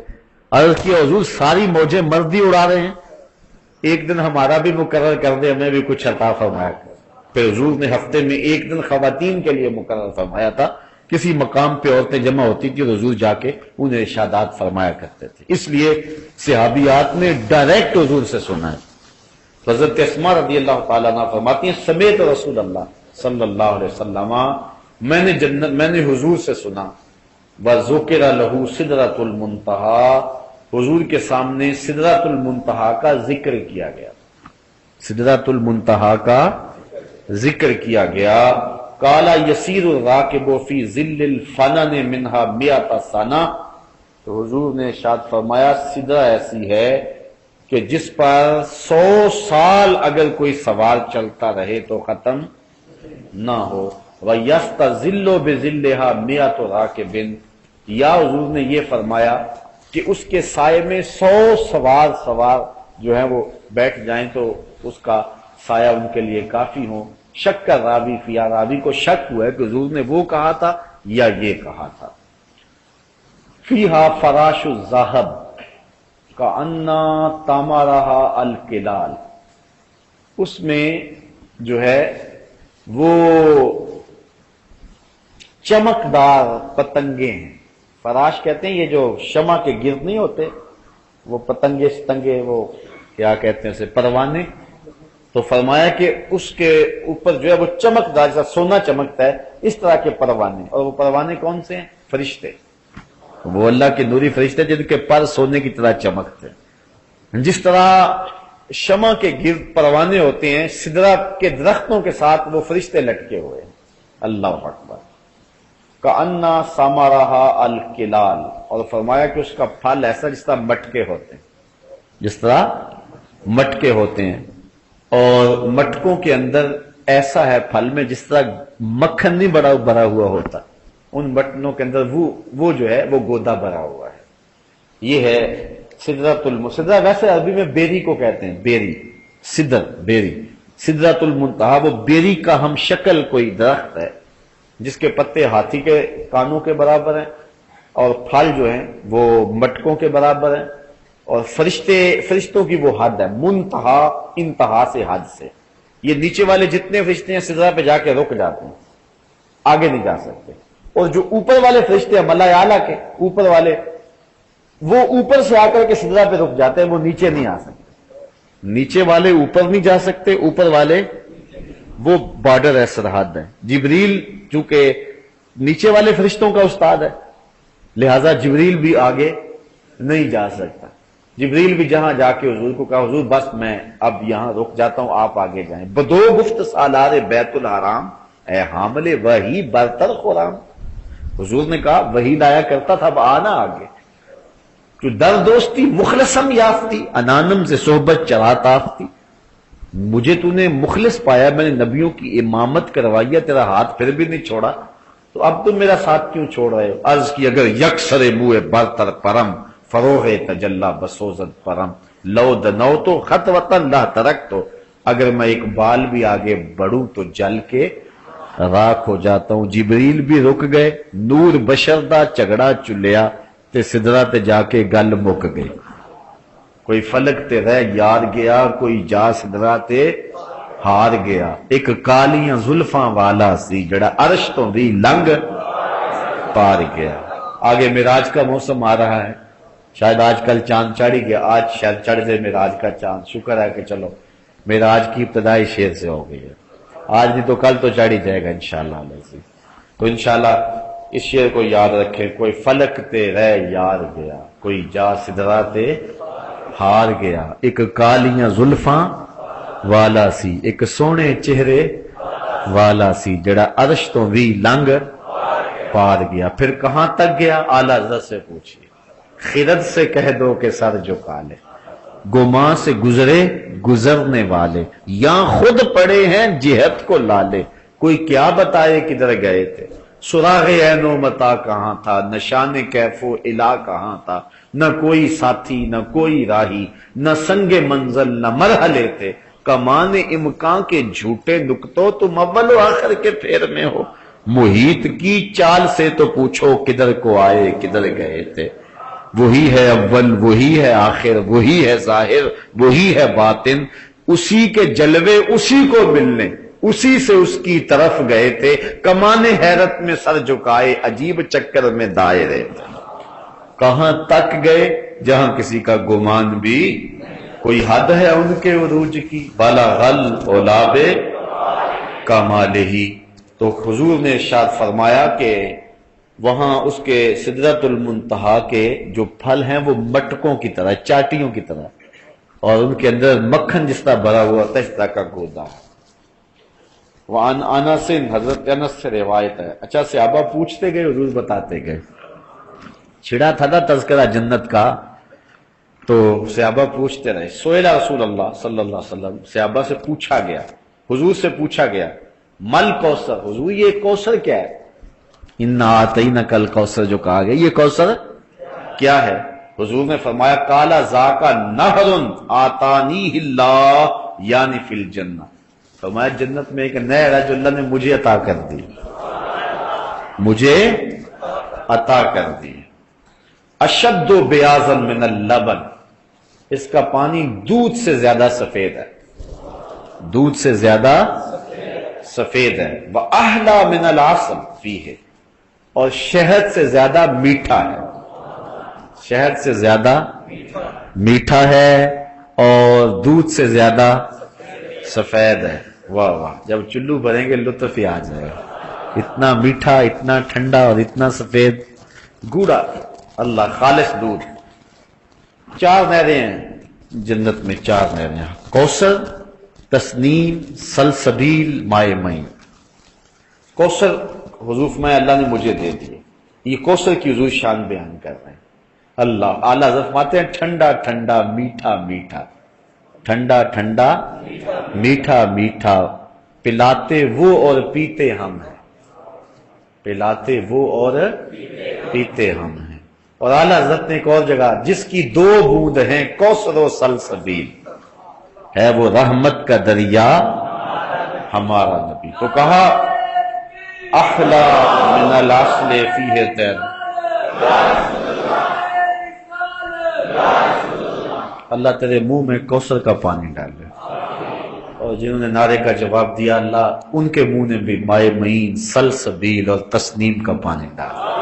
Speaker 1: عرض کیا حضور ساری موجیں مرد ہی اڑا رہے ہیں، ایک دن ہمارا بھی مقرر کر دے، ہمیں بھی کچھ عطا فرمایا کر۔ پھر حضور نے ہفتے میں ایک دن خواتین کے لیے مقرر فرمایا تھا، کسی مقام پہ عورتیں جمع ہوتی تھی اور حضور جا کے انہیں ارشادات فرمایا کرتے تھے، اس لیے صحابیات نے ڈائریکٹ حضور سے سنا ہے۔ حضرت اسماء رضی اللہ تعالیٰ عنہ فرماتی ہیں سمیت رسول اللہ صلی اللہ علیہ وسلم، میں نے حضور سے سنا، وذکر لہ سدرۃ المنتہا، حضور کے سامنے سدرۃ المنتہا کا ذکر کیا گیا، سدرۃ المنتہا کا ذکر کیا گیا۔ قال یسیر الراکب فی ظل الفنن منہا مئۃ سنہ، تو حضور نے ارشاد فرمایا سدرہ ایسی ہے کہ جس پر 100 سال اگر کوئی سوار چلتا رہے تو ختم نہ ہو۔ وَيَسْتَظِلُّ بِظِلِّهَا مِئَةُ رَاكِبٍ، یا حضور نے یہ فرمایا کہ اس کے سائے میں 100 سوار جو ہیں وہ بیٹھ جائیں تو اس کا سایہ ان کے لیے کافی ہو۔ شک کا راوی فیا، راوی کو شک ہوا ہے کہ حضور نے وہ کہا تھا یا یہ کہا تھا۔ فیہا فراش الذہب کأنّا تمرھا الکلال، اس میں جو ہے وہ چمکدار پتنگے ہیں، فراش کہتے ہیں یہ جو شمع کے گرد نہیں ہوتے وہ پتنگے ستنگے، وہ کیا کہتے ہیں اسے، پروانے، تو فرمایا کہ اس کے اوپر جو ہے وہ چمکدار جیسا سونا چمکتا ہے اس طرح کے پروانے، اور وہ پروانے کون سے ہیں؟ فرشتے، وہ اللہ کے نوری فرشتے جن کے پر سونے کی طرح چمکتے ہیں۔ جس طرح شمع کے گرد پروانے ہوتے ہیں، سدرہ کے درختوں کے ساتھ وہ فرشتے لٹکے ہوئے ہیں۔ اللہ اکبر۔ کأنّا ثمرھا الکلال، اور فرمایا کہ اس کا پھل ایسا جس طرح مٹکے ہوتے ہیں، جس طرح مٹکے ہوتے ہیں، اور مٹکوں کے اندر ایسا ہے پھل میں جس طرح مکھن نہیں بھرا ہوا ہوتا، ان بٹنوں کے اندر وہ جو ہے وہ گودا بھرا ہوا ہے۔ یہ ہے سدرۃ المنتہا، ویسے عربی میں بیری کو کہتے ہیں، بیری، سدر، بیری، سدرۃ المنتہا وہ بیری کا ہم شکل کوئی درخت ہے جس کے پتے ہاتھی کے کانوں کے برابر ہیں اور پھل جو ہیں وہ مٹکوں کے برابر ہیں، اور فرشتوں کی وہ حد ہے، منتہا انتہا سے، حد سے، یہ نیچے والے جتنے فرشتے ہیں سدرہ پہ جا کے رک جاتے ہیں، آگے نہیں جا سکتے، اور جو اوپر والے فرشتے ہیں ملائے اعلیٰ کے اوپر والے، وہ اوپر سے آ کر کے سدرہ پہ رک جاتے ہیں، وہ نیچے نہیں آ سکتے، نیچے والے اوپر نہیں جا سکتے، اوپر والے وہ بارڈر ہے، سرحد ہے۔ جبریل چونکہ نیچے والے فرشتوں کا استاد ہے، لہذا جبریل بھی آگے نہیں جا سکتا، جبریل بھی جہاں جا کے حضور کو کہا حضور بس میں اب یہاں رک جاتا ہوں، آپ آگے جائیں۔ بدو گفت سالار بیت الحرام، اے حامل وحی برتر خرام، حضور نے کہا وحی لایا کرتا تھا، اب آنا آگے، جو در دوستی مخلصم یافتی، انانم سے صحبت چرات آفتی، مجھے تو نے مخلص پایا، میں نے نبیوں کی امامت کروائی ہے، تیرا ہاتھ پھر بھی نہیں چھوڑا، تو اب تم میرا ساتھ کیوں چھوڑ رہے ہو؟ عرض کی اگر یکسر منہ برتر پرم فروغ تجلا بسوزد پرم لو دنو تو خط وطن لا ترک، تو اگر میں ایک بال بھی آگے بڑھوں تو جل کے راکھ ہو جاتا ہوں۔ جبریل بھی رک گئے، نور بشر دا جھگڑا چلیا تے سدرہ تے جا کے گل مک گئی، کوئی فلک تے رہ یار گیا، کوئی جا سدرہ تے ہار گیا، ایک کالیاں زلفاں والا سی جڑا عرش تو دی لنگ پار گیا۔ آگے معراج کا موسم آ رہا ہے، شاید آج کل چاند چڑھ گیا، آج شاید چڑھ جائے معراج کا چاند، شکر ہے کہ چلو معراج کی ابتدائی شیر سے ہو گئی ہے، آج نہیں تو کل تو چڑھ ہی جائے گا انشاءاللہ علیہ۔ تو انشاءاللہ اس شیر کو یاد رکھیں، کوئی فلک تے رہ یار گیا، کوئی جا سدرہ تے ہار گیا، ایک کالیاں زلفاں والا سی، ایک سونے چہرے والا سی جڑا عرش تو بھی لنگ پار گیا۔ پھر کہاں تک گیا؟ اعلیٰ حضرت سے پوچھئے، خرد سے کہہ دو کہ سر جھکا لے، گماں سے گزرے گزرنے والے، یہاں خود پڑے ہیں جہت کو لالے، کوئی کیا بتائے کدھر گئے تھے، سراغ عین و متا کہاں تھا، نشان کیف و الا کہاں تھا، نہ کوئی ساتھی نہ کوئی راہی، نہ سنگ منزل نہ مرحلے تھے، کمان امکان کے جھوٹے نکتوں تم اول و آخر کے پھیر میں ہو، محیط کی چال سے تو پوچھو کدھر کو آئے کدھر گئے تھے، وہی ہے اول وہی ہے آخر وہی ہے ظاہر وہی ہے باطن، اسی کے جلوے اسی کو ملنے اسی سے اس کی طرف گئے تھے، کمان حیرت میں سر جھکائے عجیب چکر میں دائرے تھے، کہاں تک گئے جہاں کسی کا گمان بھی، کوئی حد ہے ان کے عروج کی، بلغ العلاب کمال ہی۔ تو حضور نے ارشاد فرمایا کہ وہاں اس کے سدرۃ المنتہا کے جو پھل ہیں وہ مٹکوں کی طرح، چاٹیوں کی طرح، اور ان کے اندر مکھن جس طرح بھرا ہوا ہوتا ہے اس طرح کا گودا ہے۔ وعن انس، حضرت انس سے روایت ہے۔ اچھا، صحابہ پوچھتے گئے، حضور بتاتے گئے، چھڑا تھا نا تذکرہ جنت کا، تو صحابہ پوچھتے رہے، سئل رسول اللہ صلی اللہ علیہ وسلم، صحابہ سے پوچھا گیا، حضور سے پوچھا گیا، مل کوثر، حضور یہ کوثر کیا ہے؟ انا آتینک الکوثر جو کہا گیا، یہ کوثر کیا ہے؟ حضور نے فرمایا، قال ذاک نہر آتانیہ اللہ یعنی فی الجنہ، فرمایا جنت میں ایک نہر ہے جو اللہ نے مجھے عطا کر دی، مجھے عطا کر دی، اشد بیاضا من اللبن، اس کا پانی دودھ سے زیادہ سفید ہے، دودھ سے زیادہ سفید ہے، وَأَحْلَى مِنَ الْعَسَلِ فِيهِ، اور شہد سے زیادہ میٹھا ہے، شہد سے زیادہ میٹھا ہے اور دودھ سے زیادہ سفید ہے۔ واہ واہ، جب چلو بھریں گے لطف ہی آ جائے گا، اتنا میٹھا اتنا ٹھنڈا اور اتنا سفید گوڑا، اللہ خالص دودھ۔ 4 نہریں ہیں جنت میں، 4 نہریں ہیں، کوثر، تسنیم، سلسبیل، مائے معین۔ کوثر حضور میں اللہ نے مجھے دے دیے، یہ کوثر کی حضور شان بیان کر رہے ہیں۔ اللہ اعلیٰ حضرت فرماتے ہیں ٹھنڈا ٹھنڈا میٹھا میٹھا، ٹھنڈا ٹھنڈا میٹھا میٹھا، پلاتے وہ اور پیتے ہم ہیں، پلاتے وہ اور پیتے ہم ہیں۔ اور اعلیٰ حضرت نے ایک اور جگہ، جس کی 2 بوند ہیں کوثر و سلسبیل، ہے وہ رحمت کا دریا ہمارا نبی، تو کہا احلا من العسل فیہ تیر، اللہ تیرے منہ میں کوثر کا پانی ڈالے، اور جنہوں نے نعرے کا جواب دیا اللہ ان کے منہ نے بھی مائے معین، سلسبیل اور تسنیم کا پانی ڈالا۔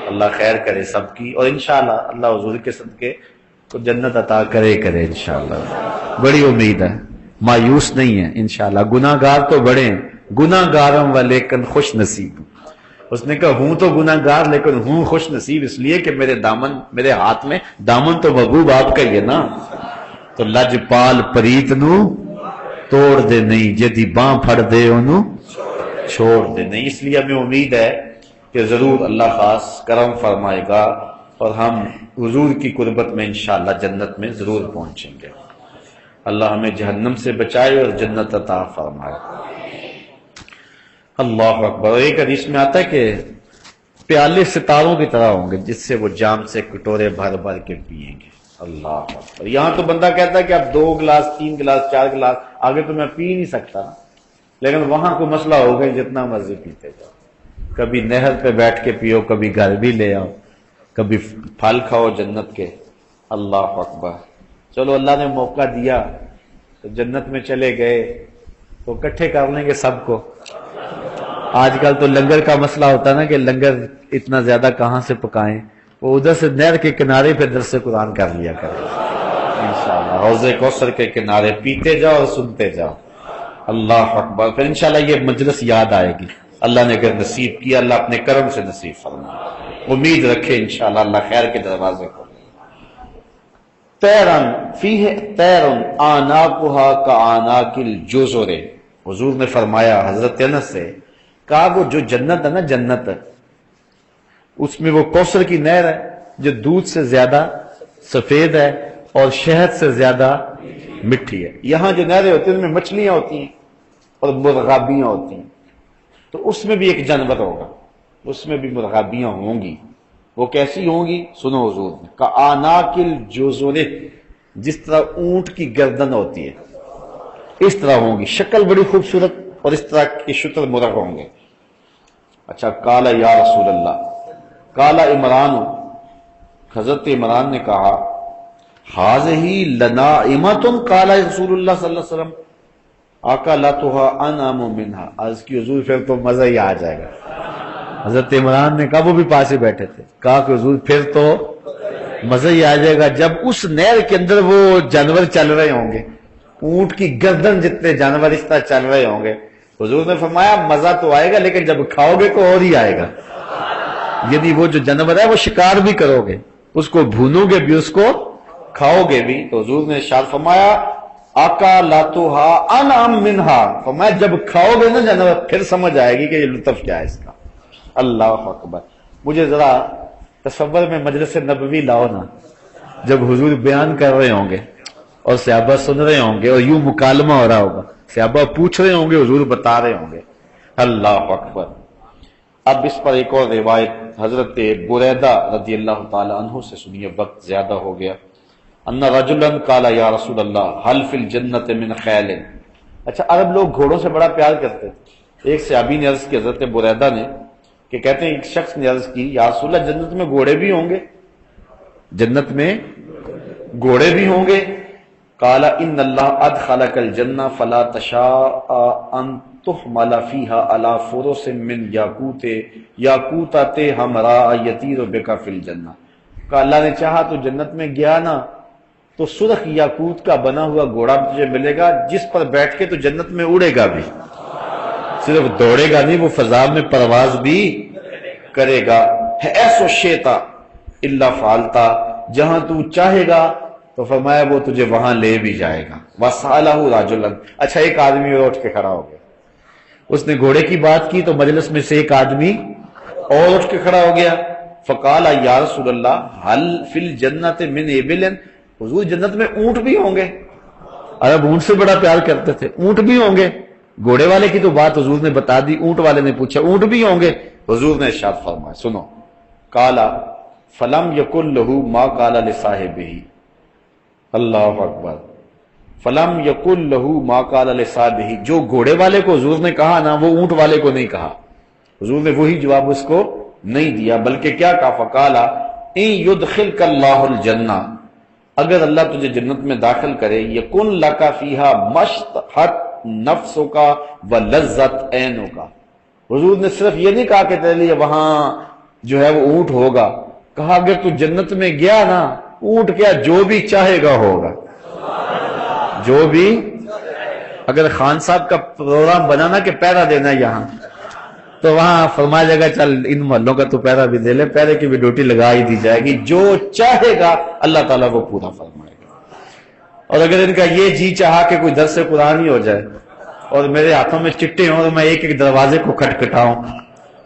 Speaker 1: اللہ خیر کرے سب کی، اور انشاءاللہ اللہ حضور کے صدقے کو جنت عطا کرے انشاءاللہ، بڑی امید ہے، مایوس نہیں ہے انشاءاللہ۔ گناہ گار تو بڑے ہیں، گناہ گاروں و لیکن خوش نصیب، اس نے کہا ہوں تو گناہ گار لیکن ہوں خوش نصیب، اس لیے کہ میرے دامن، میرے ہاتھ میں دامن تو محبوب آپ کا ہی ہے نا، تو لج پال پریت نو توڑ دے نہیں، جدی باں پھڑ دے انہوں چھوڑ دے نہیں۔ اس لیے ہمیں امید ہے کہ ضرور اللہ خاص کرم فرمائے گا اور ہم حضور کی قربت میں انشاءاللہ جنت میں ضرور پہنچیں گے۔ اللہ ہمیں جہنم سے بچائے اور جنت عطا فرمائے۔ اللہ اکبر۔ ایک حدیث میں آتا ہے کہ پیالے ستاروں کی طرح ہوں گے جس سے وہ جام سے کٹورے بھر بھر کے پئیں گے۔ اللہ اکبر۔ یہاں تو بندہ کہتا ہے کہ اب 2 گلاس 3 گلاس 4 گلاس آگے تو میں پی نہیں سکتا، لیکن وہاں کوئی مسئلہ ہو گیا جتنا مرضی پیتے جاؤ، کبھی نہر پہ بیٹھ کے پیو، کبھی گھر بھی لے آؤ، کبھی پھل کھاؤ جنت کے۔ اللہ اکبر۔ چلو اللہ نے موقع دیا تو جنت میں چلے گئے تو اکٹھے کر لیں گے سب کو۔ آج کل تو لنگر کا مسئلہ ہوتا ہے نا کہ لنگر اتنا زیادہ کہاں سے پکائیں، وہ ادھر سے نہر کے کنارے پہ درس قرآن کر لیا کریں انشاءاللہ، حوض کوثر کے کنارے پیتے جاؤ اور سنتے جاؤ۔ اللہ اکبر۔ پھر انشاءاللہ یہ مجلس یاد آئے گی، اللہ نے اگر نصیب کیا، اللہ اپنے کرم سے نصیب فرمائے، امید رکھے انشاءاللہ اللہ خیر کے دروازے کو۔ تیرن فیہ تیرن آناکہا کآناک الجزر، حضور نے فرمایا حضرت انس سے، کہا وہ جو جنت ہے نا، جنت ہے اس میں وہ کوثر کی نہر ہے جو دودھ سے زیادہ سفید ہے اور شہد سے زیادہ مٹھی ہے۔ یہاں جو نہریں ہوتی ہیں ان میں مچھلیاں ہوتی ہیں اور مرغابیاں ہوتی ہیں، تو اس میں بھی ایک جانور ہوگا، اس میں بھی مرغابیاں ہوں گی۔ وہ کیسی ہوں گی؟ سنو حضور نے، کآناک الجزر، جس طرح اونٹ کی گردن ہوتی ہے اس طرح ہوں گی، شکل بڑی خوبصورت، اور اس طرح کے شتر مرغ ہوں گے۔ اچھا، قال یا رسول اللہ، قال عمران، حضرت عمران نے کہا، ھذہ لناعمۃ، قال رسول اللہ صلی اللہ علیہ وسلم اکلتھا انعم منھا، عرض کی حضور پھر تو مزہ ہی آ جائے گا۔ حضرت عمران نے کہا، وہ بھی پاس ہی بیٹھے تھے، کہا کہ حضور پھر تو مزہ ہی آ جائے گا جب اس نہر کے اندر وہ جانور چل رہے ہوں گے، اونٹ کی گردن جتنے جانور اس طرح چل رہے ہوں گے۔ حضور نے فرمایا مزہ تو آئے گا لیکن جب کھاؤ گے تو اور ہی آئے گا، یعنی وہ جو جانور ہے وہ شکار بھی کرو گے، اس کو بھونو گے بھی، اس کو کھاؤ گے بھی۔ تو حضور نے ارشاد فرمایا اکلتھا انعم منھا، فرمایا جب کھاؤ گے نا جانور پھر سمجھ آئے گی کہ یہ لطف کیا ہے اس کا۔ اللہ اکبر۔ مجھے ذرا تصور میں مجلس نبوی لاؤ نا، جب حضور بیان کر رہے ہوں گے اور صحابہ سن رہے ہوں گے اور یوں مکالمہ ہو رہا ہوگا، صحابہ پوچھ رہے ہوں گے، حضور بتا رہے ہوں گے۔ اللہ اکبر۔ اب اس پر ایک اور روایت حضرت بریدہ رضی اللہ تعالی عنہ سے سنیے، وقت زیادہ ہو گیا۔ ان رجلا قال یا رسول اللہ هل فی الجنت من خیل، اچھا عرب لوگ گھوڑوں سے بڑا پیار کرتے تھے۔ ایک صحابی نے عرض کی حضرت بریدہ نے کہ کہتے ہیں ایک شخص نے عرض کی، یا رسول اللہ جنت میں گھوڑے بھی ہوں گے؟ جنت میں گھوڑے بھی ہوں گے؟ قال ان اللہ ادخلک الجنہ فلا تشاء ان تحمل فیها علی فرس من یاقوتۃ حمراء یطیر بک فی الجنہ، کہ اللہ نے چاہا تو جنت میں گیا نا تو سرخ یاقوت کا بنا ہوا گھوڑا تجھے ملے گا جس پر بیٹھ کے تو جنت میں اڑے گا بھی، صرف دوڑے گا نہیں، وہ فضا میں پرواز بھی کرے گا۔ ایسو شیتا الا فعلتا، جہاں تو چاہے گا تو فرمایا وہ تجھے وہاں لے بھی جائے گا۔ وَسَأَلَهُ رَجُلًا، اچھا ایک آدمی اور اٹھ کے کھڑا ہو گیا، اس نے گھوڑے کی بات کی تو مجلس میں سے ایک آدمی اور اٹھ کے کھڑا ہو گیا۔ فقال یا رسول اللہ هل فی الجنت من ابل، حضور جنت میں اونٹ بھی ہوں گے؟ عرب اونٹ سے بڑا پیار کرتے تھے، اونٹ بھی ہوں گے؟ گھوڑے والے کی تو بات حضور نے بتا دی، اونٹ والے نے پوچھا اونٹ بھی ہوں گے؟ حضور نے ارشاد فرمایا، سنو، قال فلم یکن لہ ما قال لصاحبہ، اللہ اکبر، فلم یکن لہ ما قال لصاحبہ، جو گھوڑے والے کو حضور نے کہا نا وہ اونٹ والے کو نہیں کہا، حضور نے وہی جواب اس کو نہیں دیا، بلکہ کیا کہا؟ فقال ان یدخلک اللہ الجنہ، اگر اللہ تجھے جنت میں داخل کرے، یکن لک فیہا مشتہت نفسک ولذت عینک، حضور نے صرف یہ نہیں کہا کہ تیرے لیے وہاں جو ہے وہ اونٹ ہوگا، کہا اگر تو جنت میں گیا نا اونٹ کیا جو بھی چاہے گا ہوگا، جو بھی۔ اگر خان صاحب کا پروگرام بنانا کہ پہرا دینا یہاں، تو وہاں فرمایا جائے گا چل ان محلوں کا تو پہرا بھی دے لے، پہرے کی بھی ڈیوٹی لگا ہی دی جائے گی، جو چاہے گا اللہ تعالیٰ وہ پورا فرمائے گا۔ اور اگر ان کا یہ جی چاہا کہ کوئی درس قرآن ہی ہو جائے اور میرے ہاتھوں میں چٹے ہوں اور میں ایک ایک دروازے کو کھٹکھٹاؤں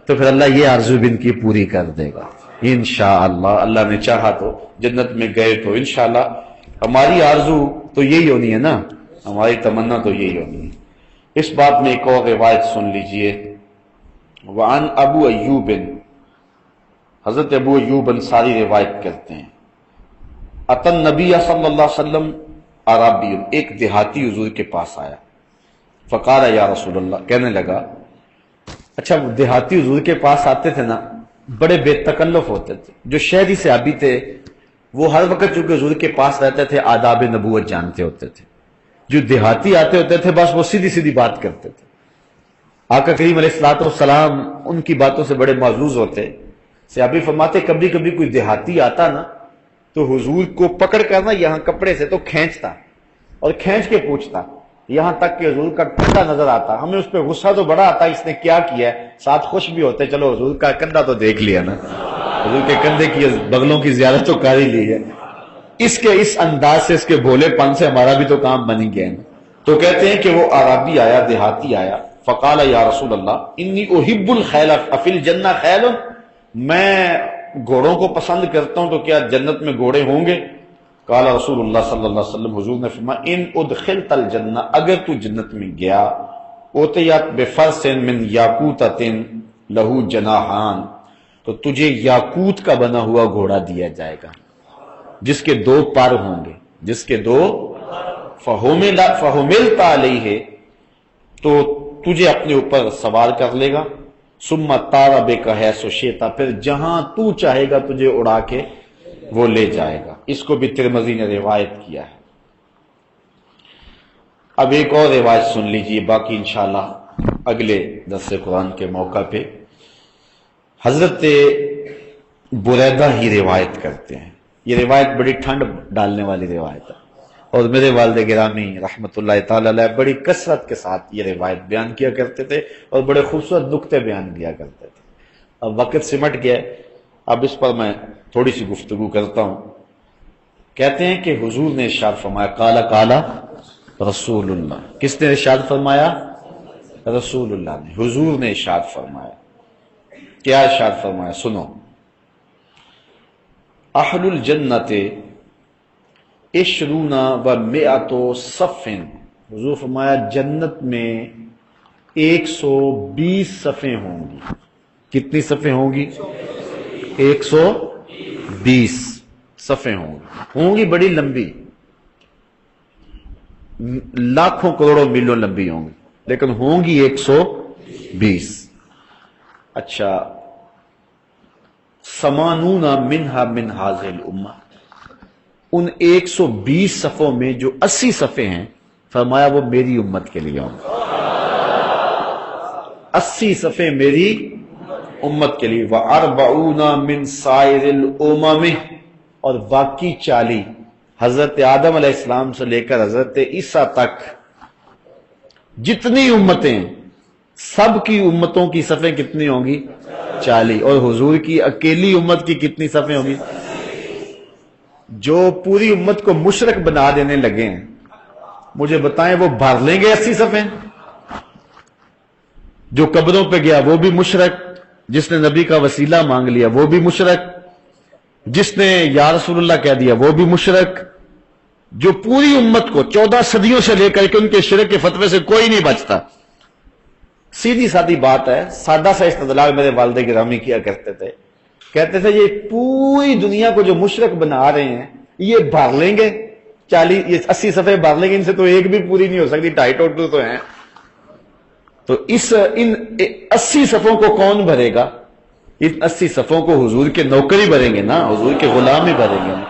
Speaker 1: تو پھر اللہ یہ آرزو بھی ان کی پوری کر دے گا انشاءاللہ۔ اللہ نے چاہا تو جنت میں گئے تو انشاءاللہ۔ ہماری آرزو تو یہی ہونی ہے نا، ہماری تمنا تو یہی ہونی ہے۔ اس بات میں ایک اور روایت سن لیجئے، وعن ابو ایوب، حضرت ابو ایوب انصاری روایت کرتے ہیں، اتن نبی صلی اللہ علیہ وسلم عربی، ایک دیہاتی حضور کے پاس آیا، فقال یا رسول اللہ، کہنے لگا، اچھا دیہاتی حضور کے پاس آتے تھے نا بڑے بے تکلف ہوتے تھے، جو شہری صحابی تھے وہ ہر وقت چونکہ حضور کے پاس رہتے تھے آداب نبوت جانتے ہوتے تھے، جو دیہاتی آتے ہوتے تھے بس وہ سیدھی سیدھی بات کرتے تھے، آقا کریم علیہ الصلوۃ والسلام ان کی باتوں سے بڑے معزوز ہوتے۔ صحابی فرماتے کبھی کبھی کوئی دیہاتی آتا نا تو حضور کو پکڑ کر نا یہاں کپڑے سے تو کھینچتا اور کھینچ کے پوچھتا، یہاں تک کہ حضور کا کندھا نظر آتا، ہمیں اس پہ غصہ تو بڑا آتا اس نے کیا کیا ہے، ساتھ خوش بھی ہوتے چلو حضور کا کندھا تو دیکھ لیا نا، حضور کے کندھے کی بغلوں کی زیارت تو کر ہی لی ہے،
Speaker 2: اس کے اس انداز سے، اس کے بھولے پن سے ہمارا بھی تو کام بن ہی گیا نا۔ تو کہتے ہیں کہ وہ عربی آیا، دیہاتی آیا، فقال یا رسول اللہ انی احب الخیل افی الجنہ خیل، میں گھوڑوں کو پسند کرتا ہوں، تو کیا جنت میں گھوڑے ہوں گے؟ قال رسول اللہ صلی اللہ علیہ وسلم، حضور نے فرمایا ان ادخلت الجنہ، اگر تو جنت میں گیا، اوتیت بفرس من یاقوتۃ لہ جناحان، تو تجھے یاقوت کا بنا ہوا گھوڑا دیا جائے گا جس کے دو پر ہوں گے، جس کے دو، فحملت علیہ، تو تجھے اپنے اوپر سوار کر لے گا، ثم طار بک حیث شئت، پھر جہاں تو چاہے گا تجھے اڑا کے وہ لے جائے گا۔ اس کو بھی ترمذی نے روایت کیا ہے۔ اب ایک اور روایت سن لیجئے، باقی انشاءاللہ اگلے درس قرآن کے موقع پہ۔ حضرت بریدہ ہی روایت کرتے ہیں، یہ روایت بڑی ٹھنڈ ڈالنے والی روایت ہے، اور میرے والد گرامی رحمت اللہ تعالی علیہ بڑی کثرت کے ساتھ یہ روایت بیان کیا کرتے تھے، اور بڑے خوبصورت نکتے بیان کیا کرتے تھے۔ اب وقت سمٹ گیا، اب اس پر میں تھوڑی سی گفتگو کرتا ہوں۔ کہتے ہیں کہ حضور نے ارشاد فرمایا، قال قال رسول اللہ، کس نے ارشاد فرمایا؟ رسول اللہ نے، حضور نے ارشاد فرمایا۔ کیا ارشاد فرمایا؟ سنو، اہل الجنت عشرون و مئۃ صف، حضور فرمایا جنت میں 120 صفیں ہوں گی۔ کتنی صفیں ہوں گی؟ 120 صفیں ہوں گی بڑی لمبی، لاکھوں کروڑوں میلوں لمبی ہوں گی، لیکن ہوں گی 120۔ اچھا، سمانون منہا من ہذہ الامہ، ان 120 صفوں میں جو 80 صفیں ہیں، فرمایا وہ میری امت کے لیے ہوں گے۔ 80 صفیں میری امت کے لیے، وَأَرْبَعُونَ مِنْ سَائِرِ الْأُمَمِ، اور باقی 40 حضرت آدم علیہ السلام سے لے کر حضرت عیسیٰ تک جتنی امتیں، سب کی امتوں کی صفیں کتنی ہوں گی؟ 40۔ اور حضور کی اکیلی امت کی کتنی صفیں ہوں گی؟ جو پوری امت کو مشرک بنا دینے لگے ہیں، مجھے بتائیں وہ بھر لیں گے 80 صفیں؟ جو قبروں پہ گیا وہ بھی مشرک، جس نے نبی کا وسیلہ مانگ لیا وہ بھی مشرک، جس نے یا رسول اللہ کہہ دیا وہ بھی مشرک، جو پوری امت کو 14 صدیوں سے لے کر کے ان کے شرک کے فتوے سے کوئی نہیں بچتا۔ سیدھی سادھی بات ہے، سادہ سا استدلال میرے والد گرامی کیا کرتے تھے، کہتے تھے یہ پوری دنیا کو جو مشرک بنا رہے ہیں یہ بھر لیں گے 40، یہ 80 صفحے بھر لیں گے، ان سے تو ایک بھی پوری نہیں ہو سکتی، 2.5 ٹوٹل تو ہیں۔ تو ان 80 صفوں کو کون بھرے گا؟ ان 80 صفوں کو حضور کے نوکر ہی بھریں گے نا، حضور کے غلام ہی بھریں گے نا۔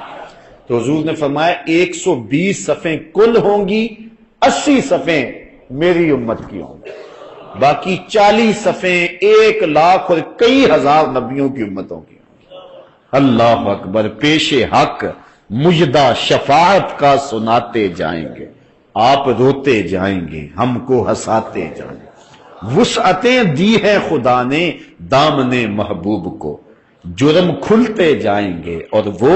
Speaker 2: تو حضور نے فرمایا 120 صفیں کل ہوں گی، 80 صفیں میری امت کی ہوں گی، باقی 40 صفیں 1 لاکھ اور کئی ہزار نبیوں کی امتوں کی ہوں گی۔ اللہ اکبر، پیش حق مجدہ شفاعت کا سناتے جائیں گے، آپ روتے جائیں گے، ہم کو ہنساتے جائیں گے۔ وسعتیں دی ہے خدا نے دامن محبوب کو، جرم کھلتے جائیں گے اور وہ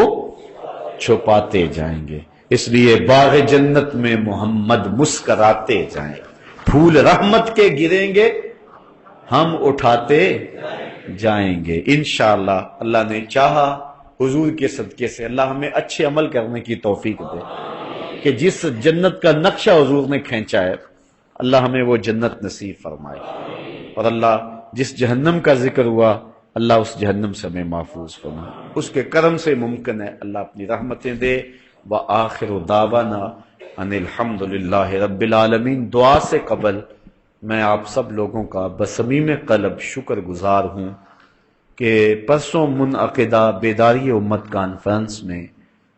Speaker 2: چھپاتے جائیں گے۔ اس لیے باغ جنت میں محمد مسکراتے جائیں گے، پھول رحمت کے گریں گے، ہم اٹھاتے جائیں گے انشاءاللہ۔ اللہ نے چاہا حضور کے صدقے سے اللہ ہمیں اچھے عمل کرنے کی توفیق دے، کہ جس جنت کا نقشہ حضور نے کھینچا ہے اللہ ہمیں وہ جنت نصیب فرمائے، اور اللہ جس جہنم کا ذکر ہوا اللہ اس جہنم سے ہمیں محفوظ فرمائے، اس کے کرم سے ممکن ہے اللہ اپنی رحمتیں دے۔ وآخر دعوانا ان الحمد للہ رب العالمین۔ دعا سے قبل میں آپ سب لوگوں کا بصمیم قلب شکر گزار ہوں کہ پرسوں منعقدہ بیداری امت کانفرنس میں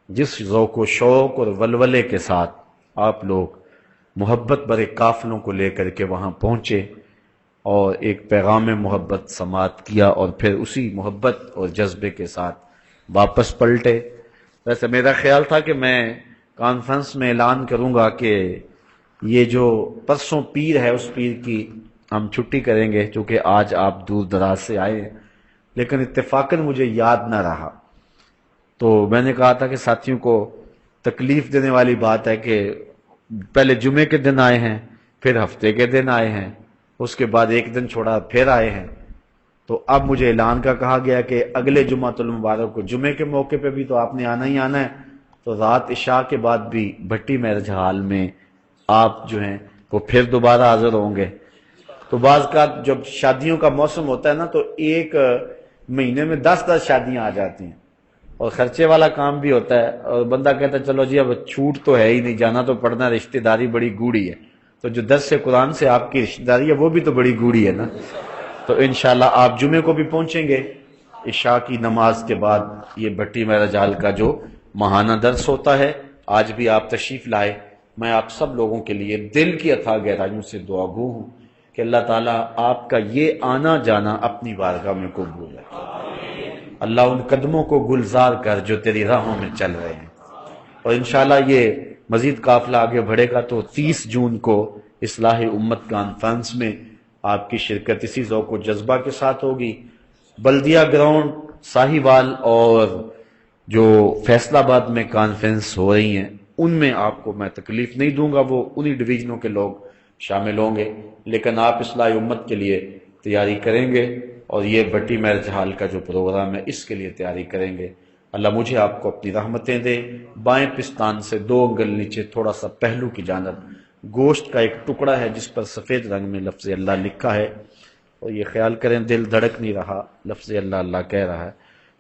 Speaker 2: جس ذوق و شوق اور ولولے کے ساتھ آپ لوگ محبت برے قافلوں کو لے کر کے وہاں پہنچے اور ایک پیغام محبت سماعت کیا، اور پھر اسی محبت اور جذبے کے ساتھ واپس پلٹے۔ ویسے میرا خیال تھا کہ میں کانفرنس میں اعلان کروں گا کہ یہ جو پرسوں پیر ہے اس پیر کی ہم چھٹی کریں گے، چونکہ آج آپ دور دراز سے آئے ہیں، لیکن اتفاقاً مجھے یاد نہ رہا، تو میں نے کہا تھا کہ ساتھیوں کو تکلیف دینے والی بات ہے کہ پہلے جمعے کے دن آئے ہیں، پھر ہفتے کے دن آئے ہیں، اس کے بعد ایک دن چھوڑا پھر آئے ہیں۔ تو اب مجھے اعلان کا کہا گیا کہ اگلے جمعۃ المبارک کو جمعے کے موقع پہ بھی تو آپ نے آنا ہی آنا ہے، تو رات عشاء کے بعد بھی بھٹی میرج ہال میں آپ جو ہیں وہ پھر دوبارہ حاضر ہوں گے۔ تو بعض کا جب شادیوں کا موسم ہوتا ہے نا تو ایک مہینے میں 10 شادیاں آ جاتی ہیں، اور خرچے والا کام بھی ہوتا ہے، اور بندہ کہتا ہے چلو جی اب چھوٹ تو ہے ہی نہیں، جانا تو پڑنا، رشتہ داری بڑی گوڑی ہے، تو جو درس قرآن سے آپ کی رشتہ داری ہے وہ بھی تو بڑی گوڑی ہے نا۔ تو انشاءاللہ آپ جمعے کو بھی پہنچیں گے، عشاء کی نماز کے بعد یہ بھٹی میرج ہال کا جو ماہانہ درس ہوتا ہے، آج بھی آپ تشریف لائے۔ میں آپ سب لوگوں کے لیے دل کی اتھاہ گہرائیوں سے دعا گو ہوں کہ اللہ تعالیٰ آپ کا یہ آنا جانا اپنی بارگاہ میں قبول ہے۔ اللہ ان قدموں کو گلزار کر جو تیری راہوں میں چل رہے ہیں، اور انشاءاللہ یہ مزید قافلہ آگے بڑھے گا تو 30 جون کو اصلاح امت کانفرنس میں آپ کی شرکت اسی ذوق و جذبہ کے ساتھ ہوگی۔ بلدیہ گراؤنڈ، ساہیوال اور جو فیصل آباد میں کانفرنس ہو رہی ہیں ان میں آپ کو میں تکلیف نہیں دوں گا، وہ انہی ڈویژنوں کے لوگ شامل ہوں گے، لیکن آپ اصلاح امت کے لیے تیاری کریں گے، اور یہ بھٹی میرج ہال کا جو پروگرام ہے اس کے لیے تیاری کریں گے۔ اللہ مجھے آپ کو اپنی رحمتیں دے۔ بائیں پستان سے 2 انگل نیچے تھوڑا سا پہلو کی جانب گوشت کا ایک ٹکڑا ہے جس پر سفید رنگ میں لفظ اللہ لکھا ہے، اور یہ خیال کریں دل دھڑک نہیں رہا، لفظ اللہ اللہ کہہ رہا ہے،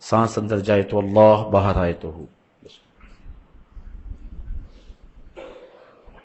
Speaker 2: سانس اندر جائے تو اللہ، باہر آئے تو ہو۔